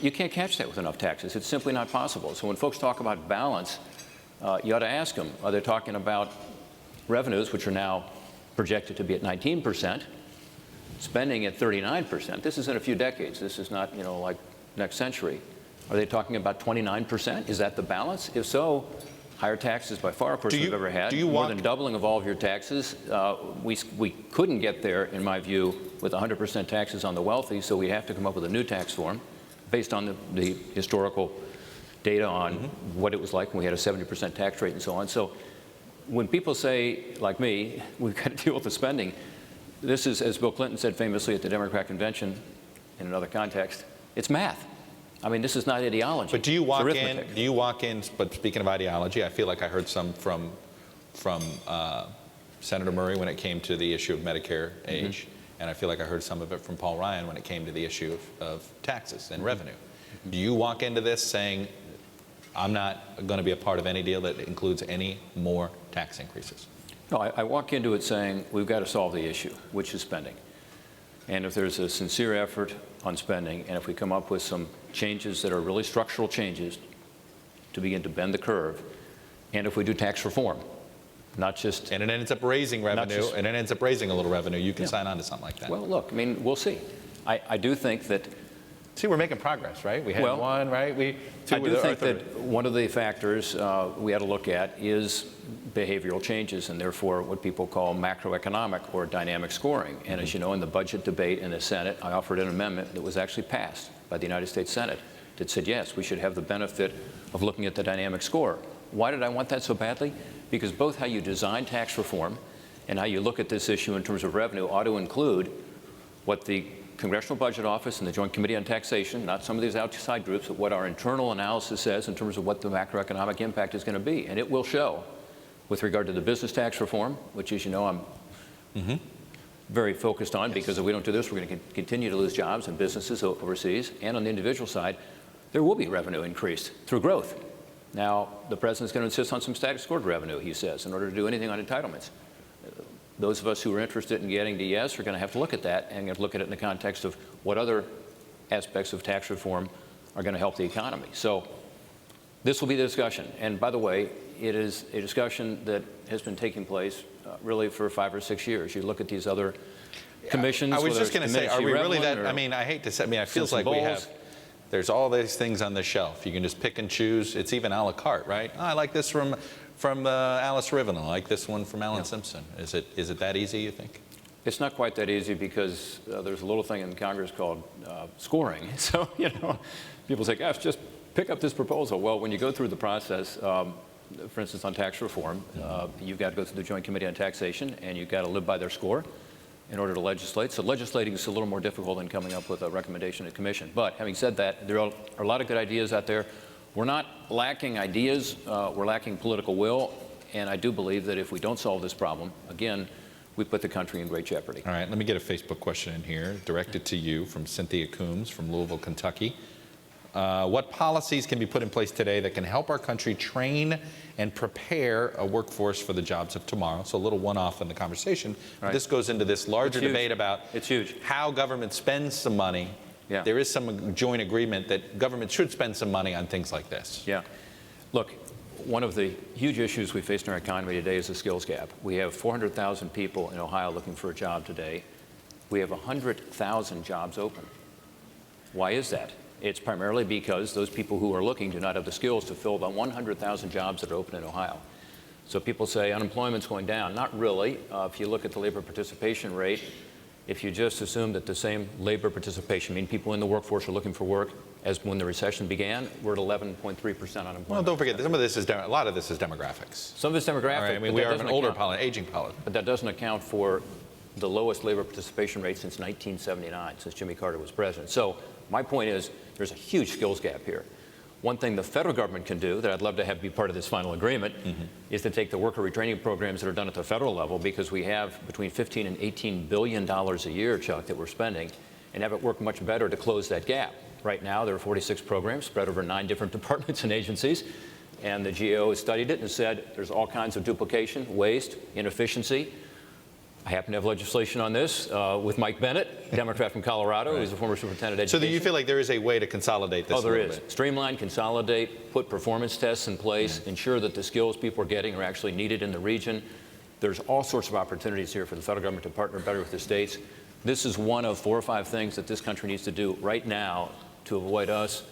You can't catch that with enough taxes. It's simply not possible. So when folks talk about balance, you ought to ask them, are they talking about revenues, which are now projected to be at 19%, spending at 39%? This is in a few decades. This is not, like next century. Are they talking about 29%? Is that the balance? If so, higher taxes by far, of course, we've ever had. More than doubling of all of your taxes. We couldn't get there, in my view, with 100% taxes on the wealthy, so we have to come up with a new tax form based on the historical data on what it was like when we had a 70% tax rate and so on. So when people say, like me, we've got to deal with the spending, this is, as Bill Clinton said famously at the Democrat convention in another context, it's math. I mean, this is not ideology. But do you walk in, but speaking of ideology, I feel like I heard some from Senator Murray when it came to the issue of Medicare age, and I feel like I heard some of it from Paul Ryan when it came to the issue of taxes and revenue. Do you walk into this saying, I'm not going to be a part of any deal that includes any more tax increases? No, I walk into it saying we've got to solve the issue, which is spending. And if there's a sincere effort on spending, and if we come up with some changes that are really structural changes to begin to bend the curve, and if we do tax reform, not just... And it ends up raising revenue, and it ends up raising a little revenue, you can sign on to something like that. Well, look, I mean, we'll see. I do think that... See, we're making progress, right? We had one, right? I do think that one of the factors we had to look at is behavioral changes, and therefore what people call macroeconomic or dynamic scoring. And as you know, in the budget debate in the Senate, I offered an amendment that was actually passed by the United States Senate that said, yes, we should have the benefit of looking at the dynamic score. Why did I want that so badly? Because both how you design tax reform and how you look at this issue in terms of revenue ought to include what the Congressional Budget Office and the Joint Committee on Taxation, not some of these outside groups, but what our internal analysis says in terms of what the macroeconomic impact is going to be. And it will show with regard to the business tax reform, which, as you know, I'm very focused on, because if we don't do this, we're going to continue to lose jobs and businesses overseas. And on the individual side, there will be revenue increased through growth. Now, the president's going to insist on some static scored revenue, he says, in order to do anything on entitlements. Those of us who are interested in getting to yes are going to have to look at that and have to look at it in the context of what other aspects of tax reform are going to help the economy. So this will be the discussion. And by the way, it is a discussion that has been taking place really for 5 or 6 years. You look at these other commissions. I was just going to say, are we really that? I mean, I hate to say, I mean, it feels like we have. There's all these things on the shelf. You can just pick and choose. It's even a la carte, right? Oh, I like this from Alice Riven. I like this one from Alan Simpson. Is it that easy, you think? It's not quite that easy, because there's a little thing in Congress called scoring. So, people say, gosh, just pick up this proposal. Well, when you go through the process, for instance, on tax reform, you've got to go through the Joint Committee on Taxation, and you've got to live by their score in order to legislate. So legislating is a little more difficult than coming up with a recommendation to commission. But having said that, there are a lot of good ideas out there. We're not lacking ideas, we're lacking political will, and I do believe that if we don't solve this problem, again, we put the country in great jeopardy. All right, let me get a Facebook question in here, directed to you from Cynthia Coombs from Louisville, Kentucky. What policies can be put in place today that can help our country train and prepare a workforce for the jobs of tomorrow? So a little one-off in the conversation. Right. This goes into this larger debate about how government spends some money. Yeah. There is some joint agreement that government should spend some money on things like this. Yeah. Look, one of the huge issues we face in our economy today is the skills gap. We have 400,000 people in Ohio looking for a job today. We have 100,000 jobs open. Why is that? It's primarily because those people who are looking do not have the skills to fill the 100,000 jobs that are open in Ohio. So people say unemployment's going down. Not really. If you look at the labor participation rate, if you just assume that the same labor participation, I mean people in the workforce are looking for work, as when the recession began, we're at 11.3% unemployment. Well, don't forget, some of this is a lot of this is demographics. Some of it's demographic. All right, I mean, we are an older aging pollen. But that doesn't account for the lowest labor participation rate since 1979, since Jimmy Carter was president. So my point is, there's a huge skills gap here. One thing the federal government can do that I'd love to have be part of this final agreement is to take the worker retraining programs that are done at the federal level, because we have between $15 and $18 billion a year, Chuck, that we're spending, and have it work much better to close that gap. Right now, there are 46 programs spread over 9 different departments and agencies, and the GAO has studied it and said there's all kinds of duplication, waste, inefficiency. I happen to have legislation on this with Mike Bennett, Democrat from Colorado, who's a former superintendent of education. So do you feel like there is a way to consolidate this? Oh, there is. Streamline, consolidate, put performance tests in place, ensure that the skills people are getting are actually needed in the region. There's all sorts of opportunities here for the federal government to partner better with the states. This is one of 4 or 5 things that this country needs to do right now to avoid us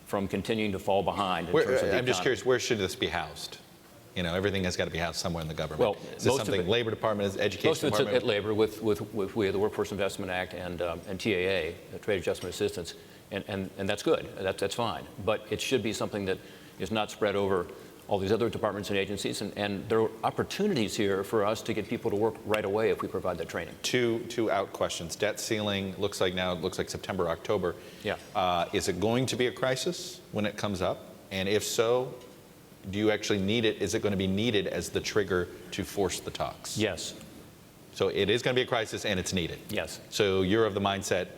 from continuing to fall behind in terms of the economy. I'm just curious, where should this be housed? You know, everything has got to be housed somewhere in the government. Well, is this something Labor Department, is Education most of it's Department? at Labor with we have the Workforce Investment Act and TAA, Trade Adjustment Assistance, and that's good. That's fine. But it should be something that is not spread over all these other departments and agencies, and there are opportunities here for us to get people to work right away if we provide that training. Two out questions. Debt ceiling looks like September, October. Yeah. Is it going to be a crisis when it comes up? And if so, do you actually need it? Is it going to be needed as the trigger to force the talks? Yes. So it is going to be a crisis and it's needed. Yes. So you're of the mindset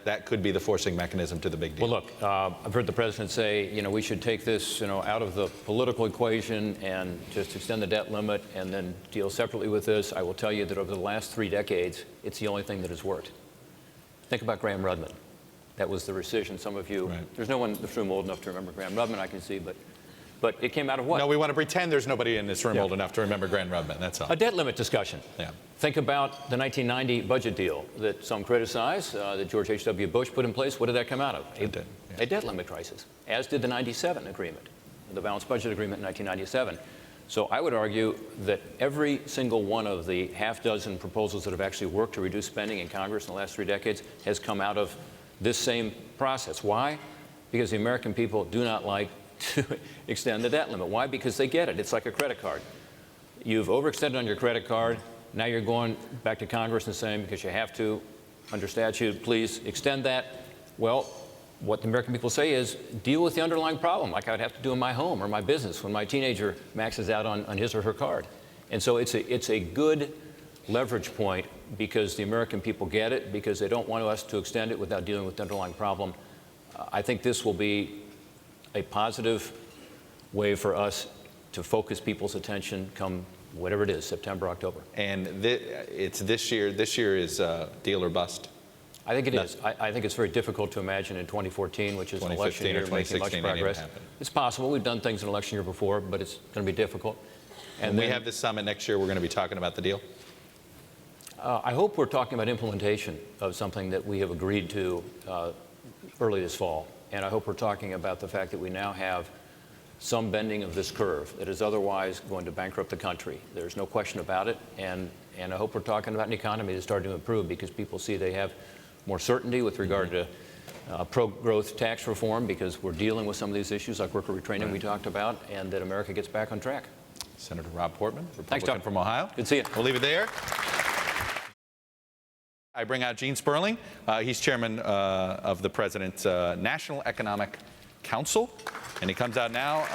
that could be the forcing mechanism to the big deal. Well, look, I've heard the president say, we should take this, out of the political equation and just extend the debt limit and then deal separately with this. I will tell you that over the last 3 decades, it's the only thing that has worked. Think about Graham Rudman. That was the rescission. Some of you, There's no one in this room old enough to remember Graham Rudman, I can see, but it came out of what? No, we want to pretend there's nobody in this room old enough to remember Graham Rudman, that's all. A debt limit discussion. Yeah. Think about the 1990 budget deal that some criticize, that George H.W. Bush put in place. What did that come out of? A debt limit crisis, as did the 97 agreement, the balanced budget agreement in 1997. So I would argue that every single one of the half-dozen proposals that have actually worked to reduce spending in Congress in the last 3 decades has come out of this same process. Why? Because the American people do not like to extend the debt limit. Why? Because they get it. It's like a credit card. You've overextended on your credit card. Now you're going back to Congress and saying, because you have to, under statute, please extend that. Well, what the American people say is, deal with the underlying problem, like I'd have to do in my home or my business when my teenager maxes out on his or her card. And so it's a good leverage point because the American people get it, because they don't want us to extend it without dealing with the underlying problem. I think this will be a positive way for us to focus people's attention come whatever it is, September, October. And it's this year. This year is deal or bust. I think it is. I think it's very difficult to imagine in 2014, which is an election year, making much progress. It's possible. We've done things in an election year before, but it's going to be difficult. And when we have this summit next year, we're going to be talking about the deal? I hope we're talking about implementation of something that we have agreed to early this fall. And I hope we're talking about the fact that we now have some bending of this curve that is otherwise going to bankrupt the country. There's no question about it. And I hope we're talking about an economy that's starting to improve because people see they have more certainty with regard to pro-growth tax reform, because we're dealing with some of these issues like worker retraining we talked about, and that America gets back on track. Senator Rob Portman, Republican Thanks, Todd. from Ohio. Good to see you. We'll leave it there. I bring out Gene Sperling. He's chairman of the President's National Economic Council, and he comes out now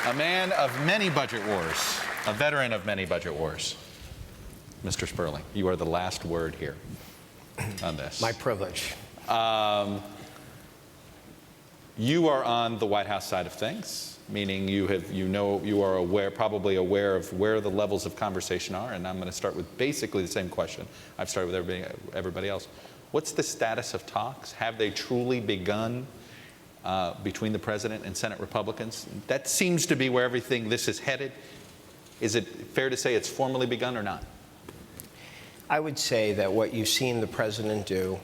a man of many budget wars, a veteran of many budget wars. Mr. Sperling, you are the last word here on this. My privilege. You are on the White House side of things, meaning you are probably aware of where the levels of conversation are, and I'm going to start with basically the same question I've started with everybody else. What's the status of talks? Have they truly begun? between the president and Senate Republicans? That seems to be where everything this is headed. Is it fair to say it's formally begun or not? I would say that what you've seen the president do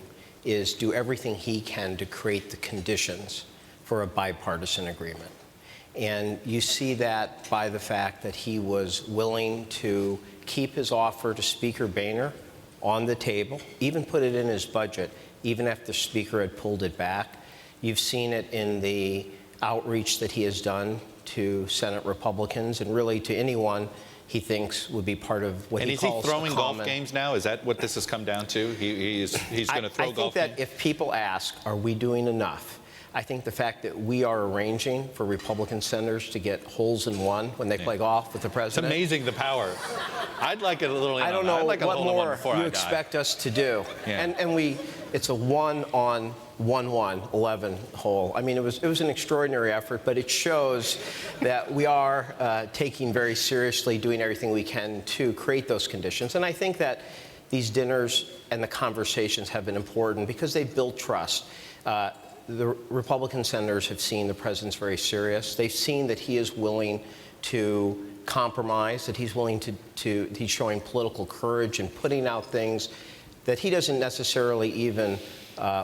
is do everything he can to create the conditions for a bipartisan agreement. And you see that by the fact that he was willing to keep his offer to Speaker Boehner on the table, even put it in his budget, even after the Speaker had pulled it back. You've seen it in the outreach that he has done to Senate Republicans and really to anyone he thinks would be part of what he calls the common. And is he throwing golf games now? Is that what this has come down to? He's going to throw golf games? I think that if people ask, are we doing enough? I think the fact that we are arranging for Republican senators to get holes in one when they play golf with the It's president. amazing the power. I'd like it a little. I don't know I'd like a what hole in one more before you I expect us to do. Yeah. And it's a 1-on-1-1, 11 hole. I mean, it was an extraordinary effort, but it shows that we are taking very seriously, doing everything we can to create those conditions. And I think that these dinners and the conversations have been important because they've built trust. The Republican senators have seen the president's very serious. They've seen that he is willing to compromise, that he's willing he's showing political courage and putting out things that he doesn't necessarily even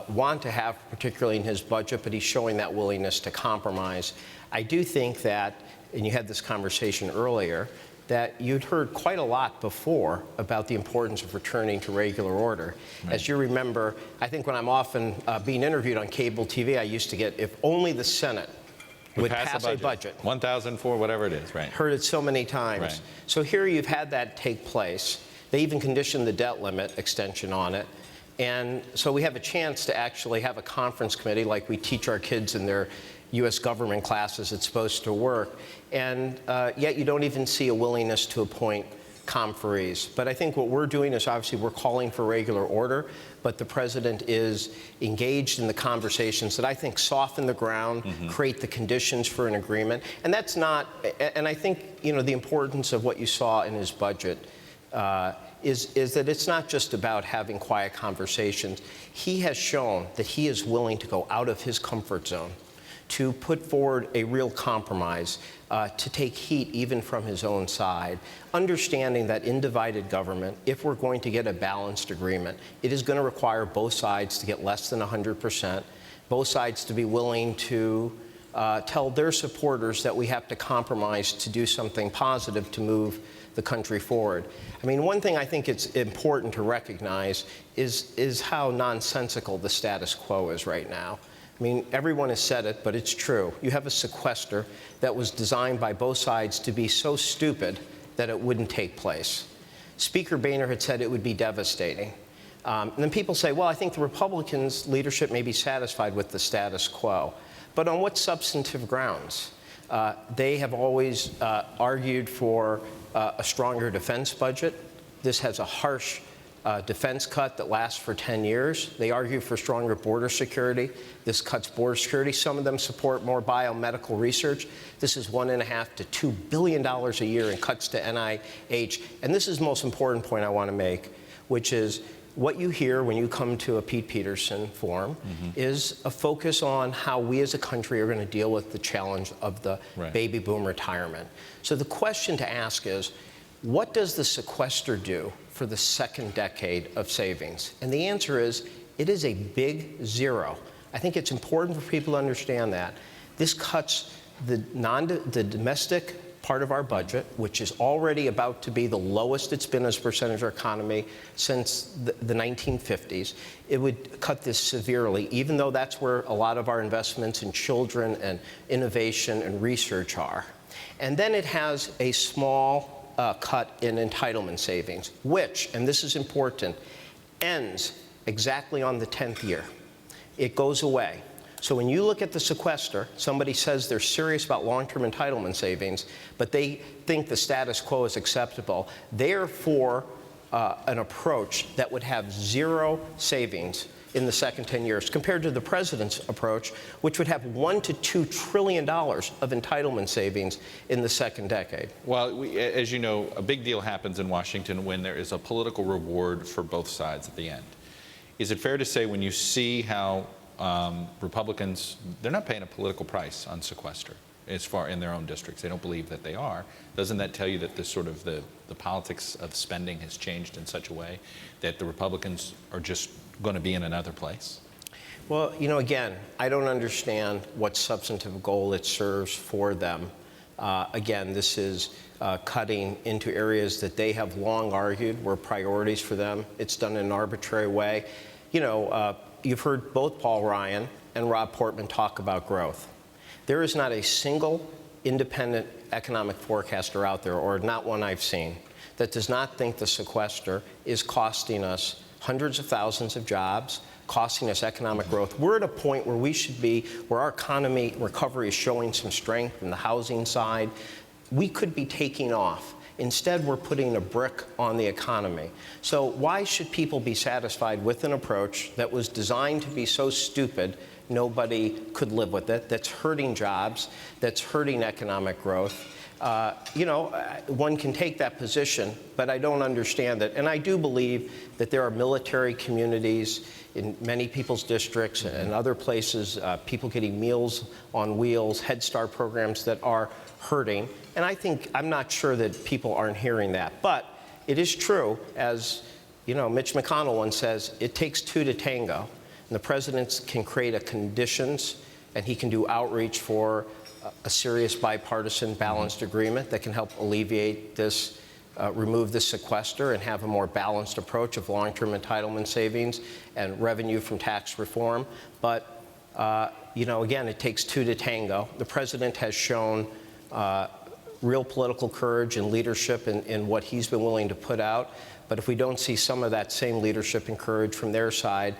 want to have, particularly in his budget, but he's showing that willingness to compromise. I do think that, and you had this conversation earlier, that you'd heard quite a lot before about the importance of returning to regular order. Right. As you remember, I think when I'm often being interviewed on cable TV, I used to get, if only the Senate would pass a budget. 1,004, whatever it is, right. Heard it so many times. Right. So here you've had that take place. They even conditioned the debt limit extension on it. And so we have a chance to actually have a conference committee like we teach our kids in their U.S. government classes it's supposed to work. And yet you don't even see a willingness to appoint conferees. But I think what we're doing is obviously we're calling for regular order, but the president is engaged in the conversations that I think soften the ground, create the conditions for an agreement. And that's not, and I think, the importance of what you saw in his budget is that it's not just about having quiet conversations. He has shown that he is willing to go out of his comfort zone, to put forward a real compromise, to take heat even from his own side, understanding that in divided government, if we're going to get a balanced agreement, it is going to require both sides to get less than 100%, both sides to be willing to tell their supporters that we have to compromise to do something positive to move the country forward. I mean, one thing I think it's important to recognize is how nonsensical the status quo is right now. I mean, everyone has said it, but it's true. You have a sequester that was designed by both sides to be so stupid that it wouldn't take place. Speaker Boehner had said it would be devastating. And then people say, well, I think the Republicans' leadership may be satisfied with the status quo. But on what substantive grounds? They have always argued for a stronger defense budget. This has a harsh defense cut that lasts for 10 years. They argue for stronger border security. This cuts border security. Some of them support more biomedical research. This is $1.5 to $2 billion a year in cuts to NIH. And this is the most important point I want to make, which is what you hear when you come to a Pete Peterson forum is a focus on how we as a country are going to deal with the challenge of the baby boom retirement. So the question to ask is, what does the sequester do for the second decade of savings? And the answer is, it is a big zero. I think it's important for people to understand that. This cuts the domestic part of our budget, which is already about to be the lowest it's been as a percentage of our economy since the 1950s. It would cut this severely, even though that's where a lot of our investments in children and innovation and research are. And then it has a small cut in entitlement savings, which, and this is important, ends exactly on the 10th year. It goes away. So when you look at the sequester, somebody says they're serious about long-term entitlement savings, but they think the status quo is acceptable. They're for an approach that would have zero savings in the second 10 years, compared to the president's approach, which would have $1 to $2 trillion of entitlement savings in the second decade. Well, as you know, a big deal happens in Washington when there is a political reward for both sides at the end. Is it fair to say when you see how Republicans, they're not paying a political price on sequester as far in their own districts. They don't believe that they are. Doesn't that tell you that the sort of the politics of spending has changed in such a way that the Republicans are just going to be in another place? Well, you know, again, I don't understand what substantive goal it serves for them. Again, this is cutting into areas that they have long argued were priorities for them. It's done in an arbitrary way. You know, you've heard both Paul Ryan and Rob Portman talk about growth. There is not a single independent economic forecaster out there, or not one I've seen, that does not think the sequester is costing us hundreds of thousands of jobs, costing us economic growth. We're at a point where we should be, where our economy recovery is showing some strength in the housing side. We could be taking off. Instead, we're putting a brick on the economy. So why should people be satisfied with an approach that was designed to be so stupid nobody could live with it, that's hurting jobs, that's hurting economic growth? You know, one can take that position, but I don't understand it. And I do believe that there are military communities in many people's districts and other places, people getting Meals on Wheels, Head Start programs that are hurting. And I'm not sure that people aren't hearing that. But it is true, as you know, Mitch McConnell once says, it takes two to tango. And the president can create a conditions, and he can do outreach for a serious bipartisan balanced agreement that can help alleviate this, remove this sequester and have a more balanced approach of long-term entitlement savings and revenue from tax reform. But, you know, again, it takes two to tango. The president has shown real political courage and leadership in what he's been willing to put out. But if we don't see some of that same leadership and courage from their side,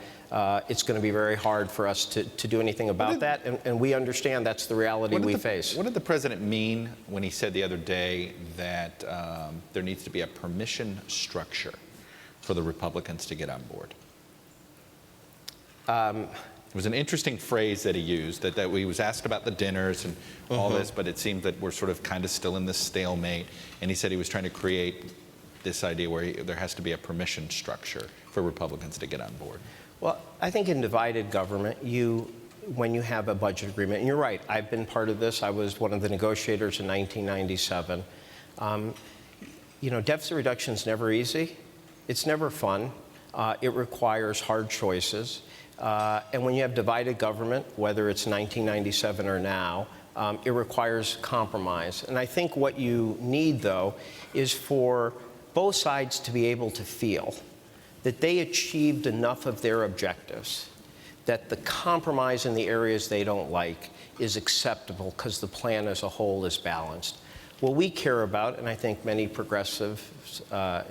it's going to be very hard for us to do anything about that. And we understand that's the reality we face. What did the president mean when he said the other day that there needs to be a permission structure for the Republicans to get on board? It was an interesting phrase that he used, that he was asked about the dinners and all this, but it seemed that we're sort of kind of still in this stalemate. And he said he was trying to create this idea where there has to be a permission structure for Republicans to get on board. Well, I think in divided government, when you have a budget agreement, and you're right, I've been part of this. I was one of the negotiators in 1997. You know, deficit reduction is never easy. It's never fun. It requires hard choices. And when you have divided government, whether it's 1997 or now, it requires compromise. And I think what you need, though, is for both sides to be able to feel that they achieved enough of their objectives, that the compromise in the areas they don't like is acceptable because the plan as a whole is balanced. What we care about, and I think many progressive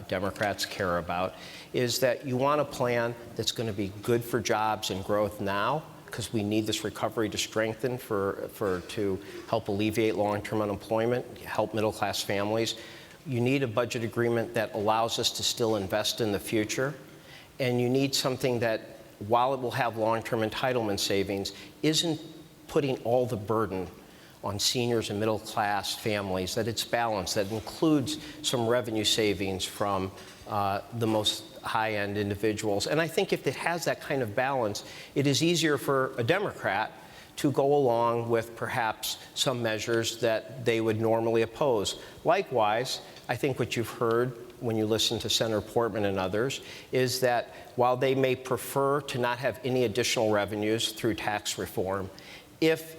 Democrats care about, is that you want a plan that's going to be good for jobs and growth now, because we need this recovery to strengthen to help alleviate long-term unemployment, help middle-class families. You need a budget agreement that allows us to still invest in the future. And you need something that, while it will have long-term entitlement savings, isn't putting all the burden on seniors and middle-class families, that it's balanced, that includes some revenue savings from the most high-end individuals. And I think if it has that kind of balance, it is easier for a Democrat to go along with perhaps some measures that they would normally oppose. Likewise, I think what you've heard when you listen to Senator Portman and others is that while they may prefer to not have any additional revenues through tax reform, if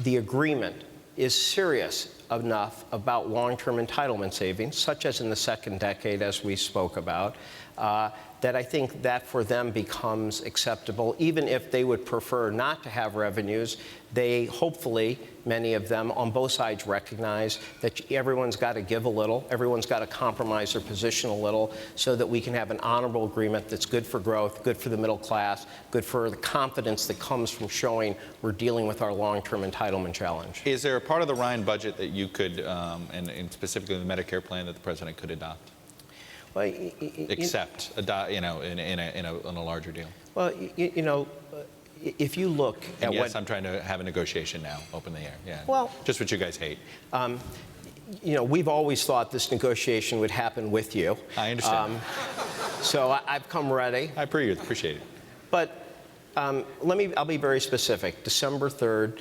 the agreement is serious enough about long-term entitlement savings, such as in the second decade, as we spoke about, that I think that for them becomes acceptable. Even if they would prefer not to have revenues, they hopefully, many of them on both sides, recognize that everyone's got to give a little, everyone's got to compromise their position a little, so that we can have an honorable agreement that's good for growth, good for the middle class, good for the confidence that comes from showing we're dealing with our long-term entitlement challenge. Is there a part of the Ryan budget that you could, and specifically the Medicare plan, that the president could adopt? Well, Except, you know, in a larger deal. Well, you know, if you look at and yes, what... I'm trying to have a negotiation now, open the air. Yeah. Well... Just what you guys hate. You know, we've always thought this negotiation would happen with you. I understand. So I've come ready. I appreciate it. But I'll be very specific. December 3rd,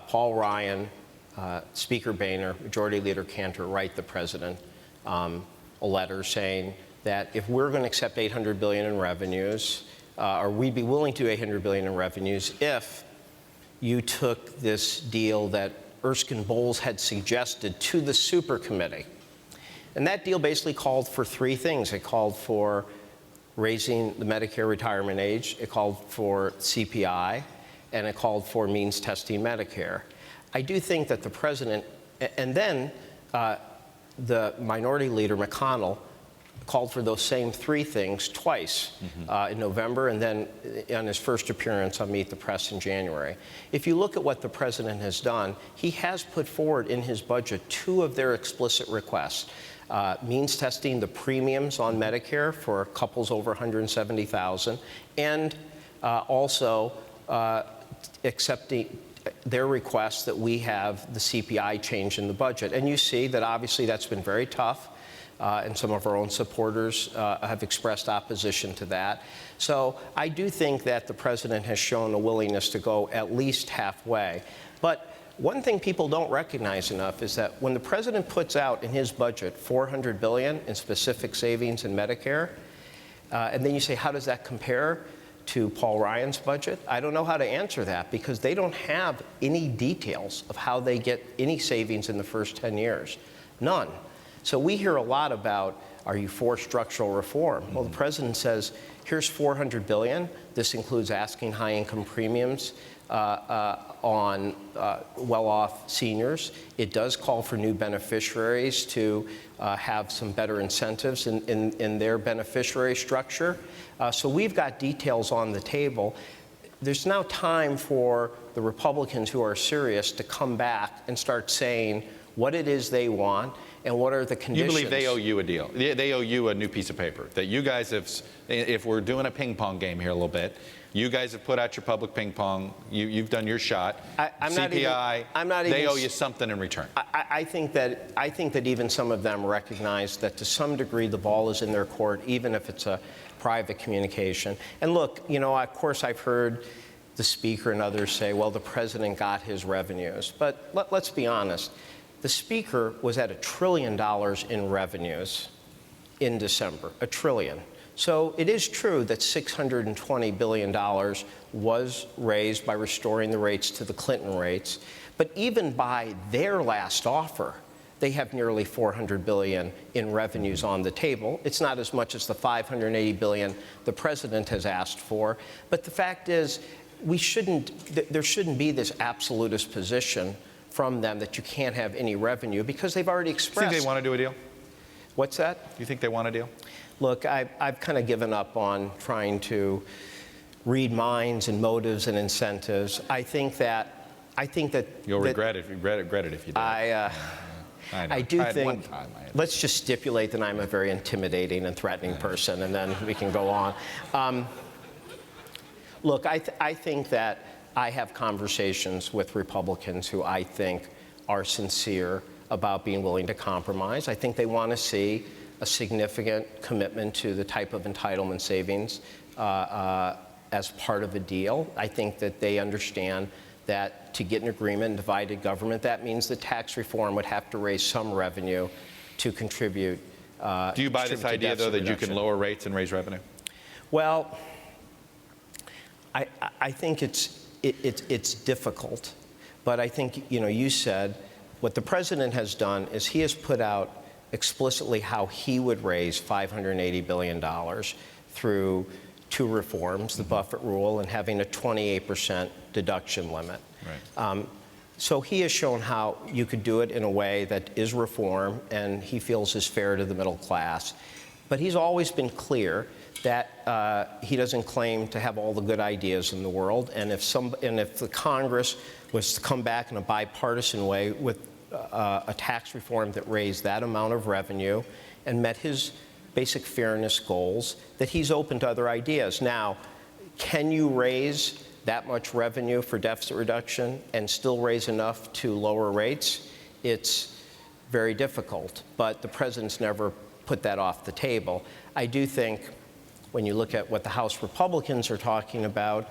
Paul Ryan, Speaker Boehner, Majority Leader Cantor write the president a letter saying that if we're going to accept $800 billion in revenues, or we'd be willing to do $800 billion in revenues if you took this deal that Erskine Bowles had suggested to the super committee. And that deal basically called for three things. It called for raising the Medicare retirement age, it called for CPI, and it called for means testing Medicare. I do think that the president, and then the minority leader, McConnell, called for those same three things twice in November and then on his first appearance on Meet the Press in January. If you look at what the president has done, he has put forward in his budget two of their explicit requests. Means testing the premiums on Medicare for couples over 170,000 and also accepting their request that we have the CPI change in the budget. And you see that obviously that's been very tough. And some of our own supporters have expressed opposition to that. So I do think that the president has shown a willingness to go at least halfway. But one thing people don't recognize enough is that when the president puts out in his budget $400 billion in specific savings in Medicare, and then you say, how does that compare to Paul Ryan's budget? I don't know how to answer that because they don't have any details of how they get any savings in the first 10 years. None. So we hear a lot about, are you for structural reform? Well, the president says, here's $400 billion. This includes asking high-income premiums on well-off seniors. It does call for new beneficiaries to have some better incentives in their beneficiary structure. So we've got details on the table. There's now time for the Republicans who are serious to come back and start saying what it is they want and what are the conditions. You believe they owe you a deal. They owe you a new piece of paper. That you guys have, if we're doing a ping pong game here a little bit, you guys have put out your public ping pong. You've done your shot. They owe you something in return. I think that even some of them recognize that to some degree the ball is in their court, even if it's a private communication. And look, you know, of course I've heard the speaker and others say, well, the president got his revenues. But let's be honest. The speaker was at $1 trillion in revenues in December, $1 trillion. So it is true that $620 billion was raised by restoring the rates to the Clinton rates. But even by their last offer, they have nearly $400 billion in revenues on the table. It's not as much as the $580 billion the president has asked for. But the fact is, there shouldn't be this absolutist position from them that you can't have any revenue because they've already expressed. Do you think they want to do a deal? What's that? Do you think they want a deal? Look, I've kind of given up on trying to read minds and motives and incentives. I think that You'll regret it if you do. I do think. Let's just stipulate that I'm a very intimidating and threatening person, and then we can go on. Look, I think that I have conversations with Republicans who I think are sincere about being willing to compromise. I think they want to see a significant commitment to the type of entitlement savings as part of a deal. I think that they understand that to get an agreement in divided government, that means that tax reform would have to raise some revenue to contribute. Do you buy this idea, though, that you can lower rates and raise revenue? Well, I think it's difficult, but I think, you know, you said what the president has done is he has put out explicitly how he would raise $580 billion through two reforms, the Buffett rule and having a 28% deduction limit. Right. So he has shown how you could do it in a way that is reform and he feels is fair to the middle class. But he's always been clear that he doesn't claim to have all the good ideas in the world, and if the Congress was to come back in a bipartisan way with a tax reform that raised that amount of revenue and met his basic fairness goals, that he's open to other ideas. Now, can you raise that much revenue for deficit reduction and still raise enough to lower rates? It's very difficult, but the president's never put that off the table. I do think when you look at what the House Republicans are talking about,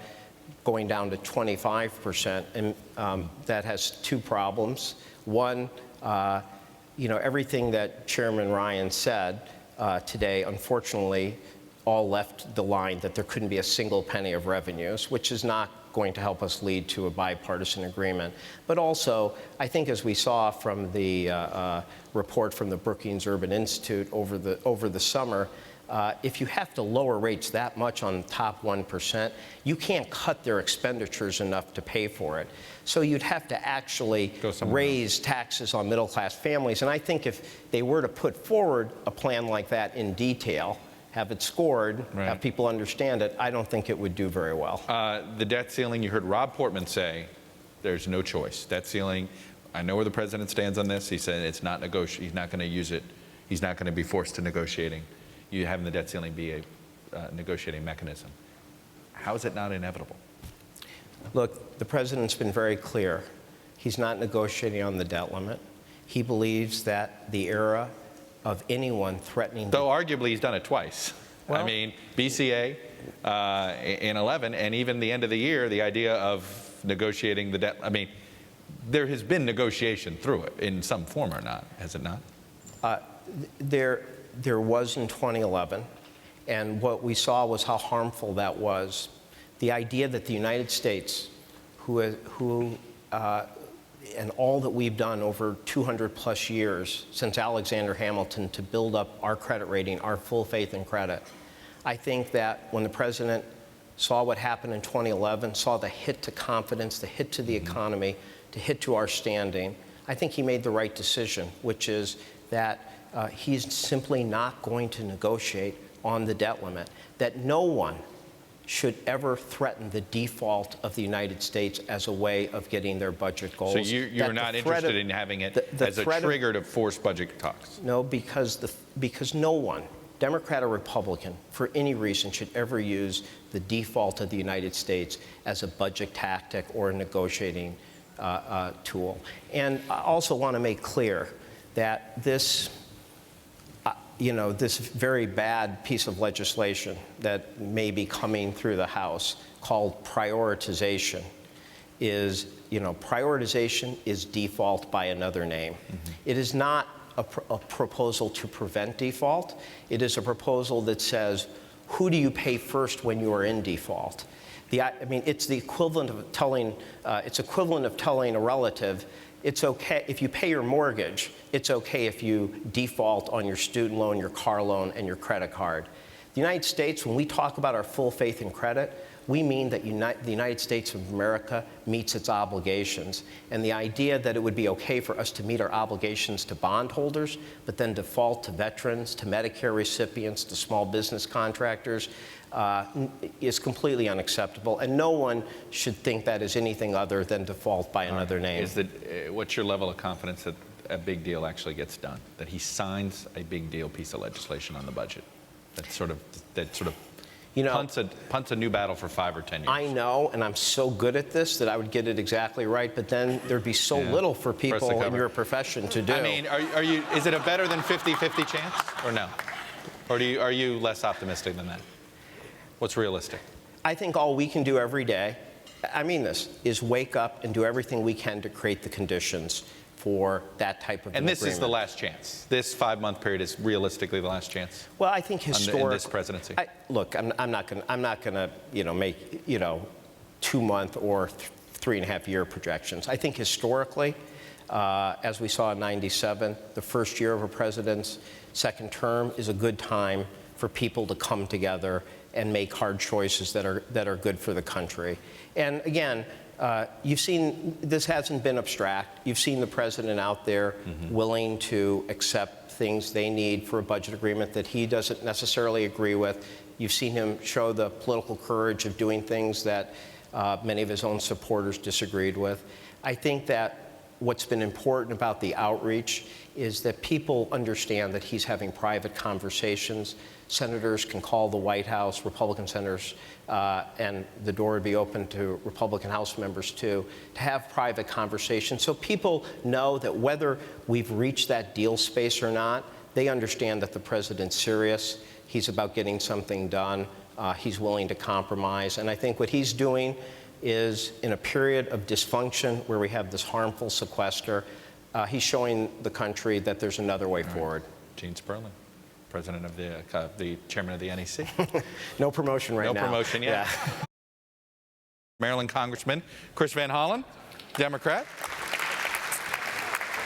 going down to 25%, and that has two problems. One, everything that Chairman Ryan said today, unfortunately, all left the line that there couldn't be a single penny of revenues, which is not going to help us lead to a bipartisan agreement. But also, I think as we saw from the report from the Brookings Urban Institute over the summer, if you have to lower rates that much on the top 1%, you can't cut their expenditures enough to pay for it. So you'd have to actually raise taxes on middle-class families. And I think if they were to put forward a plan like that in detail, have it scored, have people understand it, I don't think it would do very well. The debt ceiling, you heard Rob Portman say, there's no choice. Debt ceiling, I know where the president stands on this. He said it's not he's not going to use it. He's not going to be forced to negotiating. You having the debt ceiling be a negotiating mechanism. How is it not inevitable? Look, the president's been very clear. He's not negotiating on the debt limit. He believes that the era of anyone threatening... Though arguably he's done it twice. Well, I mean, BCA in 11, and even the end of the year, the idea of negotiating the debt, I mean, there has been negotiation through it in some form or not, has it not? There was in 2011, and what we saw was how harmful that was. The idea that the United States, and all that we've done over 200 plus years since Alexander Hamilton to build up our credit rating, our full faith in credit. I think that when the president saw what happened in 2011, saw the hit to confidence, the hit to the economy, the hit to our standing, I think he made the right decision, which is that he's simply not going to negotiate on the debt limit, that no one should ever threaten the default of the United States as a way of getting their budget goals. So you're not interested in having it as a trigger to force budget talks? No, because no one, Democrat or Republican, for any reason should ever use the default of the United States as a budget tactic or a negotiating tool. And I also want to make clear that this very bad piece of legislation that may be coming through the House called prioritization is default by another name. It is not a proposal to prevent default. It is a proposal that says, who do you pay first when you are in default? It's the equivalent of telling a relative, it's okay if you pay your mortgage, it's okay if you default on your student loan, your car loan, and your credit card. The United States, when we talk about our full faith in credit, we mean that the United States of America meets its obligations. And the idea that it would be okay for us to meet our obligations to bondholders, but then default to veterans, to Medicare recipients, to small business contractors, is completely unacceptable. And no one should think that is anything other than default by another name. What's your level of confidence that a big deal actually gets done? That he signs a big deal piece of legislation on the budget? That sort of punts a new battle for 5 or 10 years. I know, and I'm so good at this that I would get it exactly right, but then there'd be so little for people in your profession to do. I mean, is it a better than 50-50 chance or no? Or are you less optimistic than that? What's realistic? I think all we can do every day, I mean this, is wake up and do everything we can to create the conditions for that type of And this agreement. is the last chance. This 5-month period is realistically the last chance. Well, I think historically, in this presidency. Look, I'm not going to make 2-month or 3.5-year projections. I think historically, as we saw in '97, the first year of a president's second term is a good time for people to come together and make hard choices that are good for the country. And again, you've seen this hasn't been abstract. You've seen the president out there willing to accept things they need for a budget agreement that he doesn't necessarily agree with. You've seen him show the political courage of doing things that many of his own supporters disagreed with. I think that what's been important about the outreach is that people understand that he's having private conversations. Senators can call the White House, Republican senators, and the door would be open to Republican House members too, to have private conversations. So people know that whether we've reached that deal space or not, they understand that the president's serious. He's about getting something done. he's willing to compromise. And I think what he's doing is, in a period of dysfunction where we have this harmful sequester, he's showing the country that there's another way forward. Gene Sperling, president of the chairman of the NEC. No promotion right now. No promotion yet. Yeah. Maryland Congressman Chris Van Hollen, Democrat.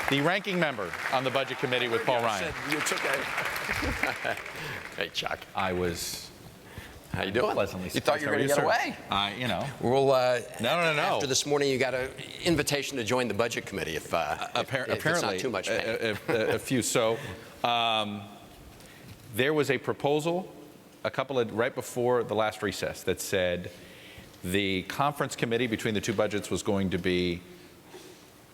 The ranking member on the Budget Committee with Paul Ryan. You took a... Hey, Chuck. I was How you doing? pleasantly You thought surprised. you were How going to get sir? away. You know. Well, No. after this morning, you got an invitation to join the Budget Committee if Apparently, it's not too much pain. a few. So, there was a proposal right before the last recess that said the conference committee between the two budgets was going to be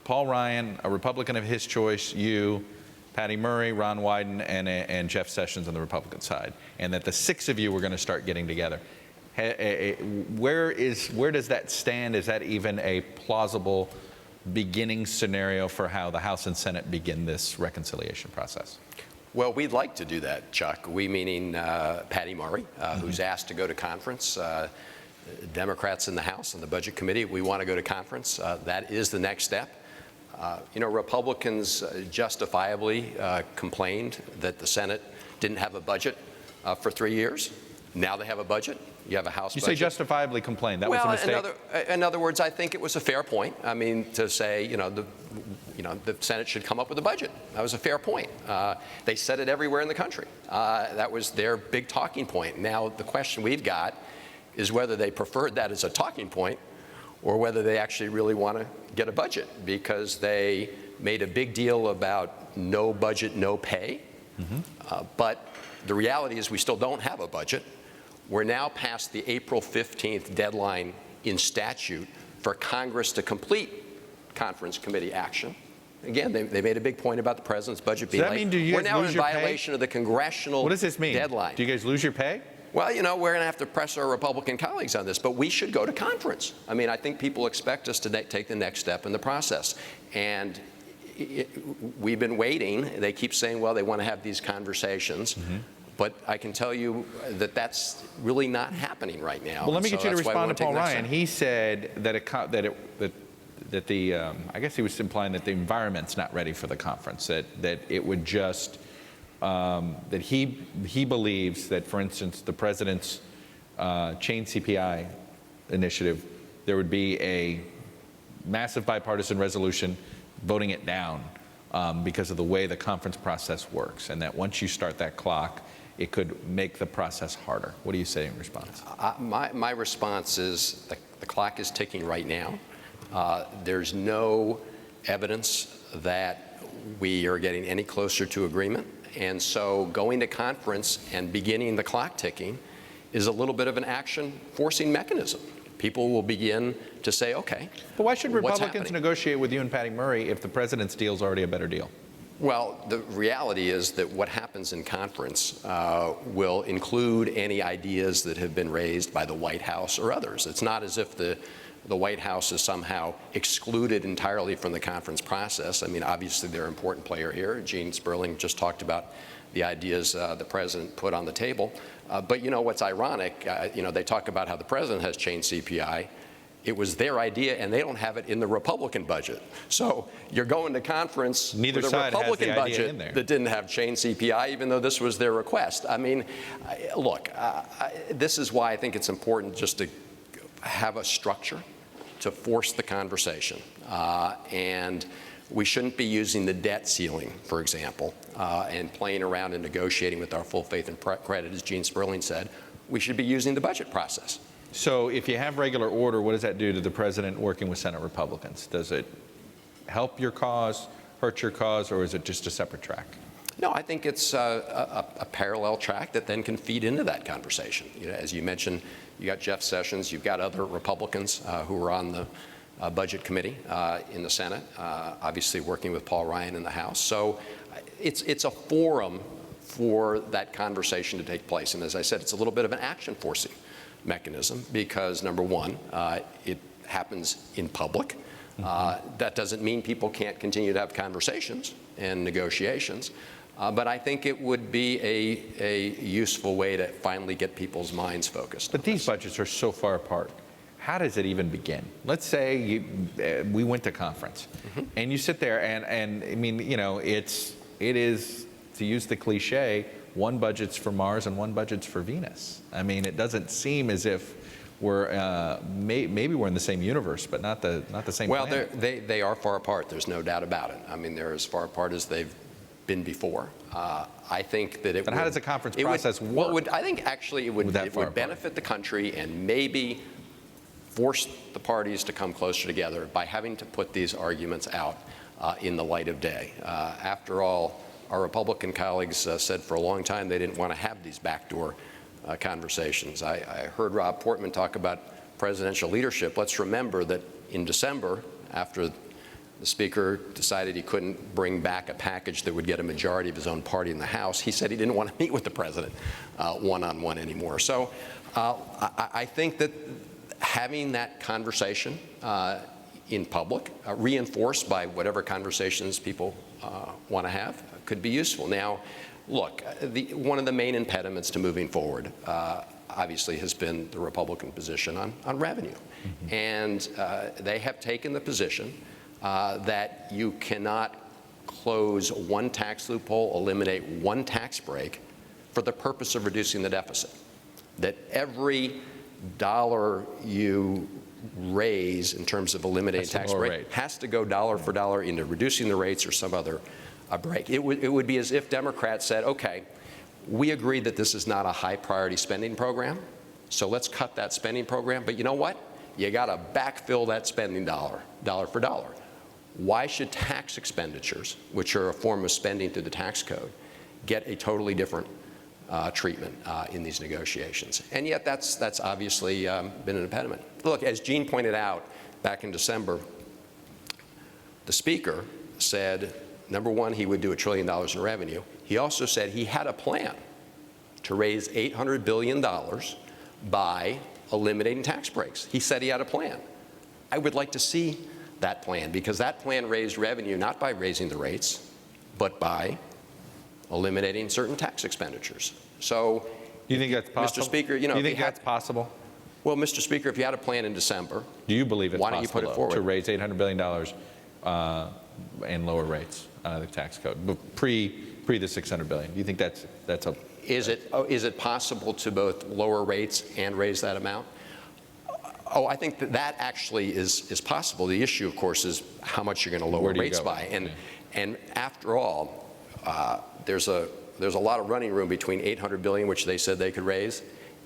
Paul Ryan, a Republican of his choice, you, Patty Murray, Ron Wyden, and Jeff Sessions on the Republican side, and that the six of you were going to start getting together. Where does that stand? Is that even a plausible beginning scenario for how the House and Senate begin this reconciliation process? Well, we'd like to do that, Chuck. We meaning Patty Murray, who's asked to go to conference. Democrats in the House and the Budget Committee, we want to go to conference. That is the next step. Republicans justifiably complained that the Senate didn't have a budget for 3 years. Now they have a budget. You have a House budget. You say justifiably complained. That was a mistake. In other words, I think it was a fair point. I mean, to say, the Senate should come up with a budget. That was a fair point. They said it everywhere in the country. That was their big talking point. Now, the question we've got is whether they preferred that as a talking point or whether they actually really want to get a budget, because they made a big deal about no budget, no pay. But the reality is we still don't have a budget. We're now past the April 15th deadline in statute for Congress to complete conference committee action. Again, they made a big point about the president's budget being late. Do you We're guys now lose in your violation pay? of the congressional What does this mean? deadline. Do you guys lose your pay? Well, we're going to have to press our Republican colleagues on this, but we should go to conference. I mean, I think people expect us to take the next step in the process. And we've been waiting. They keep saying, well, they want to have these conversations. But I can tell you that that's really not happening right now. Well, let me get you to that's why we respond wanna to Paul take the next Ryan. step. He said that I guess he was implying that the environment's not ready for the conference. That it would just that he believes that, for instance, the president's chain CPI initiative, there would be a massive bipartisan resolution voting it down because of the way the conference process works, and that once you start that clock, it could make the process harder. What do you say in response? My response is the clock is ticking right now. There's no evidence that we are getting any closer to agreement. And so going to conference and beginning the clock ticking is a little bit of an action forcing mechanism. People will begin to say, okay, But why should what's Republicans happening? negotiate with you and Patty Murray if the president's deal is already a better deal? Well, the reality is that what happens in conference will include any ideas that have been raised by the White House or others. It's not as if the White House is somehow excluded entirely from the conference process. I mean, obviously, they're an important player here. Gene Sperling just talked about the ideas the president put on the table. But what's ironic, they talk about how the president has changed CPI. It was their idea, and they don't have it in the Republican budget. So you're going to conference Neither with a side has the Republican idea in there. budget that didn't have chain CPI, even though this was their request. I mean, look, this is why I think it's important just to have a structure to force the conversation. And we shouldn't be using the debt ceiling, for example, and playing around and negotiating with our full faith and credit, as Gene Sperling said. We should be using the budget process. So if you have regular order, what does that do to the president working with Senate Republicans? Does it help your cause, hurt your cause, or is it just a separate track? No, I think it's a parallel track that then can feed into that conversation. As you mentioned, you got Jeff Sessions, you've got other Republicans who are on the Budget Committee in the Senate, obviously working with Paul Ryan in the House. So it's a forum for that conversation to take place. And as I said, it's a little bit of an action forcing mechanism because, number one, it happens in public. That doesn't mean people can't continue to have conversations and negotiations. But I think it would be a useful way to finally get people's minds focused. But these budgets are so far apart. How does it even begin? Let's say we went to conference, and you sit there, and I mean, you know, it is, to use the cliche, one budget's for Mars and one budget's for Venus. I mean, it doesn't seem as if we're maybe we're in the same universe, but not the same. Well, planet. they are far apart. There's no doubt about it. I mean, they're as far apart as they've been before. I think that it. But how does the conference process work? Well, I think actually it would benefit the country and maybe force the parties to come closer together by having to put these arguments out in the light of day. After all, our Republican colleagues said for a long time they didn't want to have these backdoor conversations. I heard Rob Portman talk about presidential leadership. Let's remember that in December, after the Speaker decided he couldn't bring back a package that would get a majority of his own party in the House, he said he didn't want to meet with the President one-on-one anymore. So I think that having that conversation in public, reinforced by whatever conversations people want to have, could be useful. Now, look, one of the main impediments to moving forward, obviously, has been the Republican position on revenue. And they have taken the position that you cannot close one tax loophole, eliminate one tax break for the purpose of reducing the deficit. That every dollar you raise in terms of eliminating tax break has to go dollar for dollar into reducing the rates or some other break. It would be as if Democrats said, okay, we agree that this is not a high priority spending program, so let's cut that spending program, but you know what? You got to backfill that spending dollar for dollar. Why should tax expenditures, which are a form of spending through the tax code, get a totally different treatment in these negotiations? And yet that's obviously been an impediment. Look, as Gene pointed out back in December, the Speaker said, number one, he would do $1 trillion in revenue. He also said he had a plan to raise $800 billion by eliminating tax breaks. He said he had a plan. I would like to see that plan, because that plan raised revenue not by raising the rates, but by eliminating certain tax expenditures. So, you think that's possible? Mr. Speaker, you know, you think that's possible? Well, Mr. Speaker, if you had a plan in December, do you believe it's why don't you put it forward to raise $800 billion and lower rates the tax code, pre the $600 billion? Do you think that's a? Is it possible to both lower rates and raise that amount? Oh, I think that actually is possible. The issue, of course, is how much you're going to lower rates by. And after all, there's a lot of running room between $800 billion, which they said they could raise,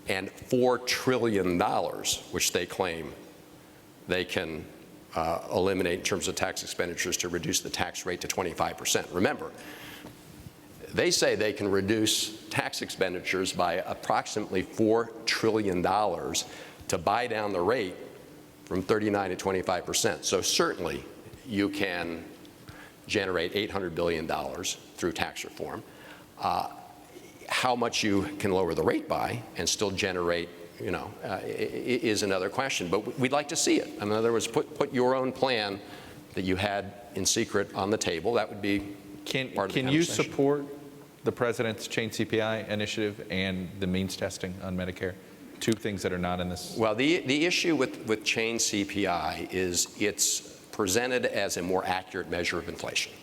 and $4 trillion, which they claim they can eliminate in terms of tax expenditures to reduce the tax rate to 25%. Remember, they say they can reduce tax expenditures by approximately $4 trillion to buy down the rate from 39 to 25%. So certainly you can generate $800 billion through tax reform. How much you can lower the rate by and still generate, you know, is another question. But we'd like to see it. In other words, put your own plan that you had in secret on the table. That would be part of the conversation. Can you support the President's Chain CPI initiative and the means testing on Medicare? Two things that are not in this. Well, the issue with Chain CPI is it's presented as a more accurate measure of inflation.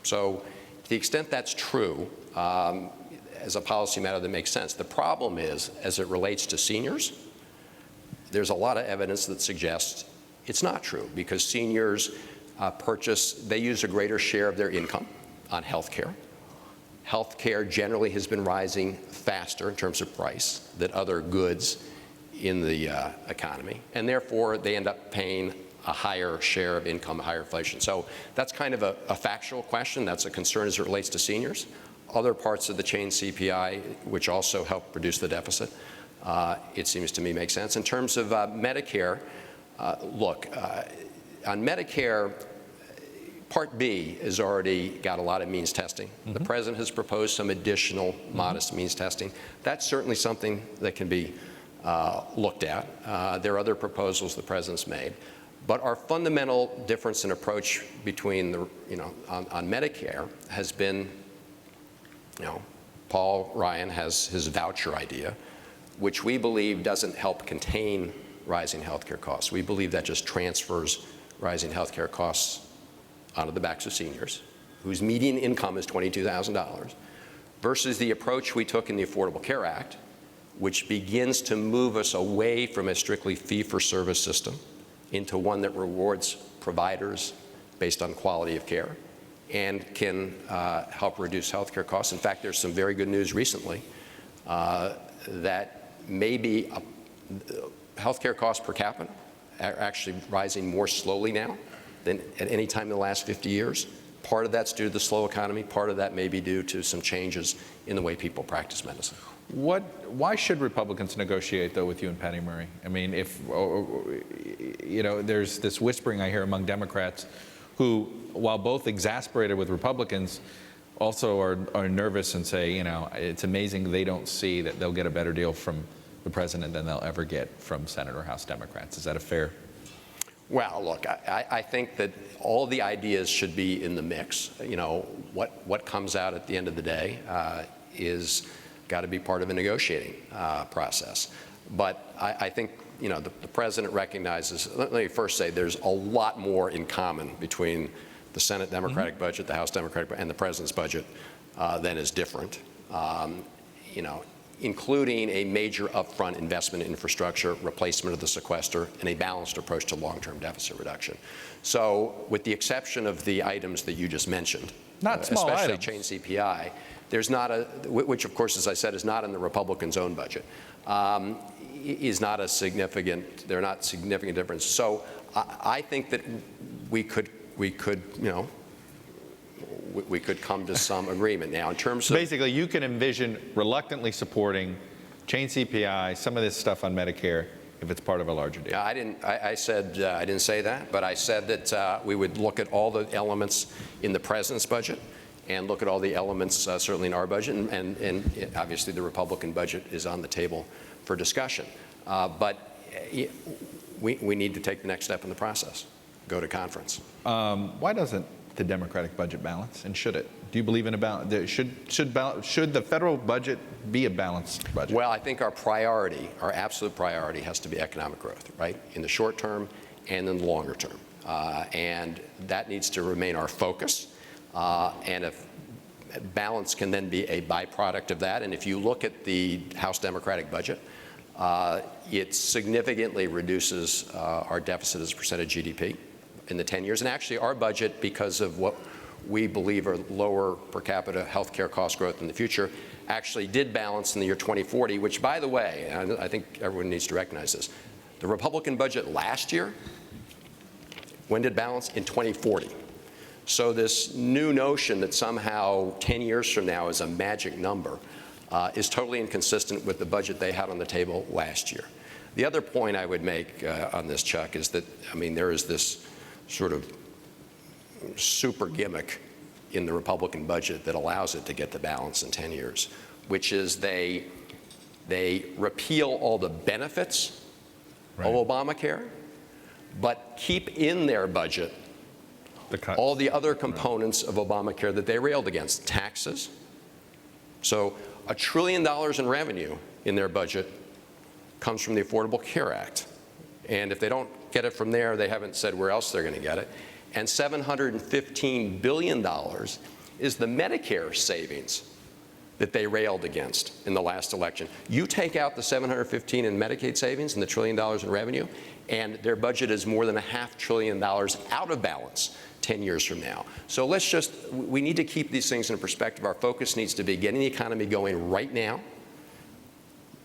So to the extent that's true, as a policy matter that makes sense. The problem is, as it relates to seniors, there's a lot of evidence that suggests it's not true, because seniors they use a greater share of their income on health care. Health care generally has been rising faster in terms of price than other goods in the economy, and therefore they end up paying a higher share of income, higher inflation. So that's kind of a factual question. That's a concern as it relates to seniors. Other parts of the Chain CPI, which also help reduce the deficit, it seems to me make sense. In terms of Medicare, look, on Medicare, Part B has already got a lot of means testing. The President has proposed some additional modest means testing. That's certainly something that can be looked at. There are other proposals the President's made. But our fundamental difference in approach between on Medicare has been Paul Ryan has his voucher idea, which we believe doesn't help contain rising healthcare costs. We believe that just transfers rising healthcare costs onto the backs of seniors, whose median income is $22,000, versus the approach we took in the Affordable Care Act, which begins to move us away from a strictly fee-for-service system into one that rewards providers based on quality of care and can help reduce healthcare costs. In fact, there's some very good news recently that maybe healthcare costs per capita are actually rising more slowly now than at any time in the last 50 years. Part of that's due to the slow economy. Part of that may be due to some changes in the way people practice medicine. Why should Republicans negotiate, though, with you and Patty Murray? I mean, there's this whispering I hear among Democrats who, while both exasperated with Republicans, also are nervous and say, it's amazing they don't see that they'll get a better deal from the president than they'll ever get from Senate or House Democrats. Is that a fair? Well, look, I think that all the ideas should be in the mix. What comes out at the end of the day is got to be part of a negotiating process. But I think, the president recognizes, let me first say, there's a lot more in common between the Senate Democratic budget, the House Democratic, and the president's budget than is different. Including a major upfront investment in infrastructure, replacement of the sequester, and a balanced approach to long-term deficit reduction. So with the exception of the items that you just mentioned, not small especially items. change CPI, there's not which of course, as I said, is not in the Republicans' own budget, is not a significant, they're not significant difference. So I think that we could come to some agreement. Now, in terms of... Basically, you can envision reluctantly supporting change CPI, some of this stuff on Medicare, if it's part of a larger deal. Yeah, I said, I didn't say that, but I said that we would look at all the elements in the president's budget and look at all the elements certainly in our budget, and obviously the Republican budget is on the table for discussion. But we need to take the next step in the process, go to conference. Why doesn't the Democratic budget balance, and should it? Do you believe in a balance? Should the federal budget be a balanced budget? Well, I think our priority, our absolute priority, has to be economic growth, right? In the short term and in the longer term. And that needs to remain our focus. And if balance can then be a byproduct of that. And if you look at the House Democratic budget, it significantly reduces our deficit as a percent of GDP in the 10 years. And actually, our budget, because of what we believe are lower per capita healthcare cost growth in the future, actually did balance in the year 2040, which, by the way, and I think everyone needs to recognize this, the Republican budget last year, when did balance? In 2040. So this new notion that somehow 10 years from now is a magic number is totally inconsistent with the budget they had on the table last year. The other point I would make on this, Chuck, is that, there is this sort of super gimmick in the Republican budget that allows it to get the balance in 10 years, which is they repeal all the benefits of Obamacare, but keep in their budget all the other components of Obamacare that they railed against. Taxes. So $1 trillion in revenue in their budget comes from the Affordable Care Act. And if they don't get it from there, they haven't said where else they're going to get it. And $715 billion is the Medicare savings that they railed against in the last election. You take out the $715 in Medicaid savings and the $1 trillion in revenue, and their budget is more than $500 billion out of balance 10 years from now. So we need to keep these things in perspective. Our focus needs to be getting the economy going right now,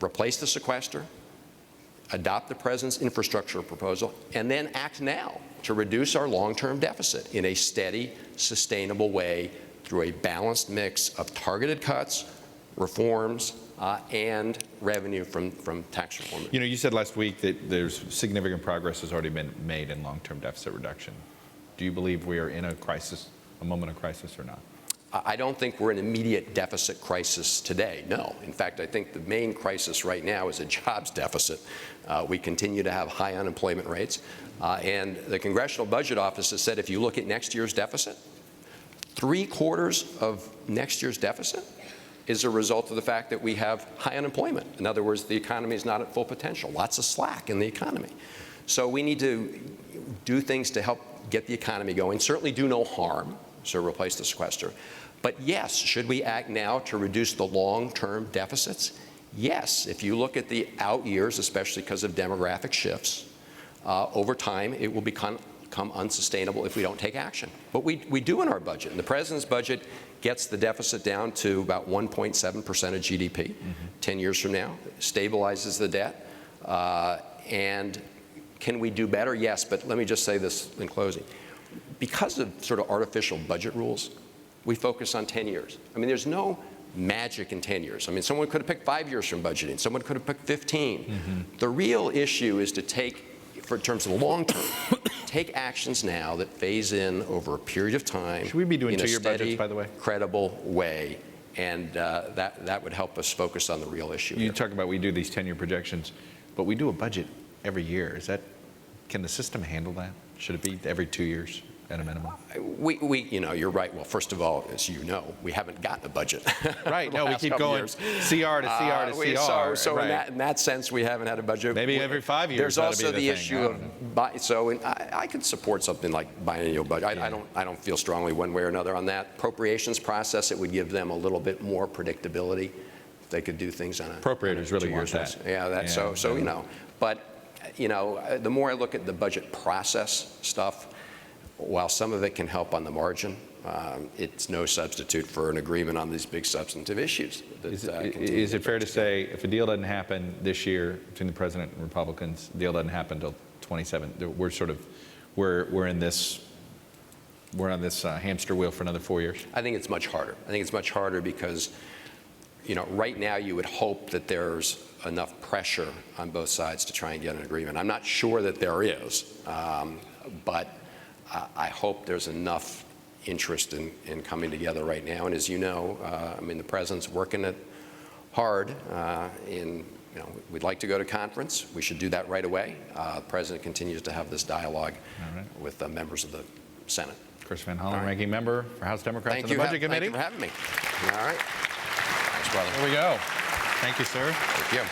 replace the sequester, adopt the president's infrastructure proposal, and then act now to reduce our long-term deficit in a steady, sustainable way through a balanced mix of targeted cuts, reforms, and revenue from tax reform. You said last week that there's significant progress has already been made in long-term deficit reduction. Do you believe we are in a crisis, a moment of crisis, or not? I don't think we're in an immediate deficit crisis today, no. In fact, I think the main crisis right now is a jobs deficit. We continue to have high unemployment rates. And the Congressional Budget Office has said if you look at next year's deficit, 3/4 of next year's deficit is a result of the fact that we have high unemployment. In other words, the economy is not at full potential, lots of slack in the economy. So we need to do things to help get the economy going, certainly do no harm, so replace the sequester. But yes, should we act now to reduce the long-term deficits? Yes, if you look at the out years, especially because of demographic shifts, over time it will become unsustainable if we don't take action. But we do in our budget. And the president's budget gets the deficit down to about 1.7% of GDP 10 years from now, stabilizes the debt. And can we do better? Yes, but let me just say this in closing. Because of sort of artificial budget rules, we focus on 10 years. I mean, there's no magic in 10 years. I mean, someone could have picked 5 years from budgeting. Someone could have picked 15. The real issue is to take, in terms of the long term, take actions now that phase in over a period of time. Should we be doing in a two-year budgets, steady, by the way? credible way, and that would help us focus on the real issue. You talk about we do these 10-year projections, but we do a budget every year. Can the system handle that? Should it be every 2 years at a minimum? You're right. Well, first of all, as you know, we haven't gotten a budget. Right. No, we keep going CR to CR to CR. So right. in that sense, we haven't had a budget. Maybe every 5 years. There's also the issue of I I could support something like biennial budget. I don't feel strongly one way or another on that. Appropriations process, it would give them a little bit more predictability. They could do things on a appropriators really want that. Yeah, but the more I look at the budget process stuff, while some of it can help on the margin, it's no substitute for an agreement on these big substantive issues. Is it fair to say if a deal doesn't happen this year between the president and Republicans, the deal doesn't happen until 27? We're on this hamster wheel for another 4 years. I think it's much harder. I think it's much harder because, right now you would hope that there's enough pressure on both sides to try and get an agreement. I'm not sure that there is, but I hope there's enough interest in coming together right now. And as you know, the president's working it hard. We'd like to go to conference. We should do that right away. The president continues to have this dialogue with members of the Senate. Chris Van Hollen, ranking member for House Democrats on the Budget Committee. Thank you for having me. All right. Thanks, brother. There we go. Thank you, sir. Thank you.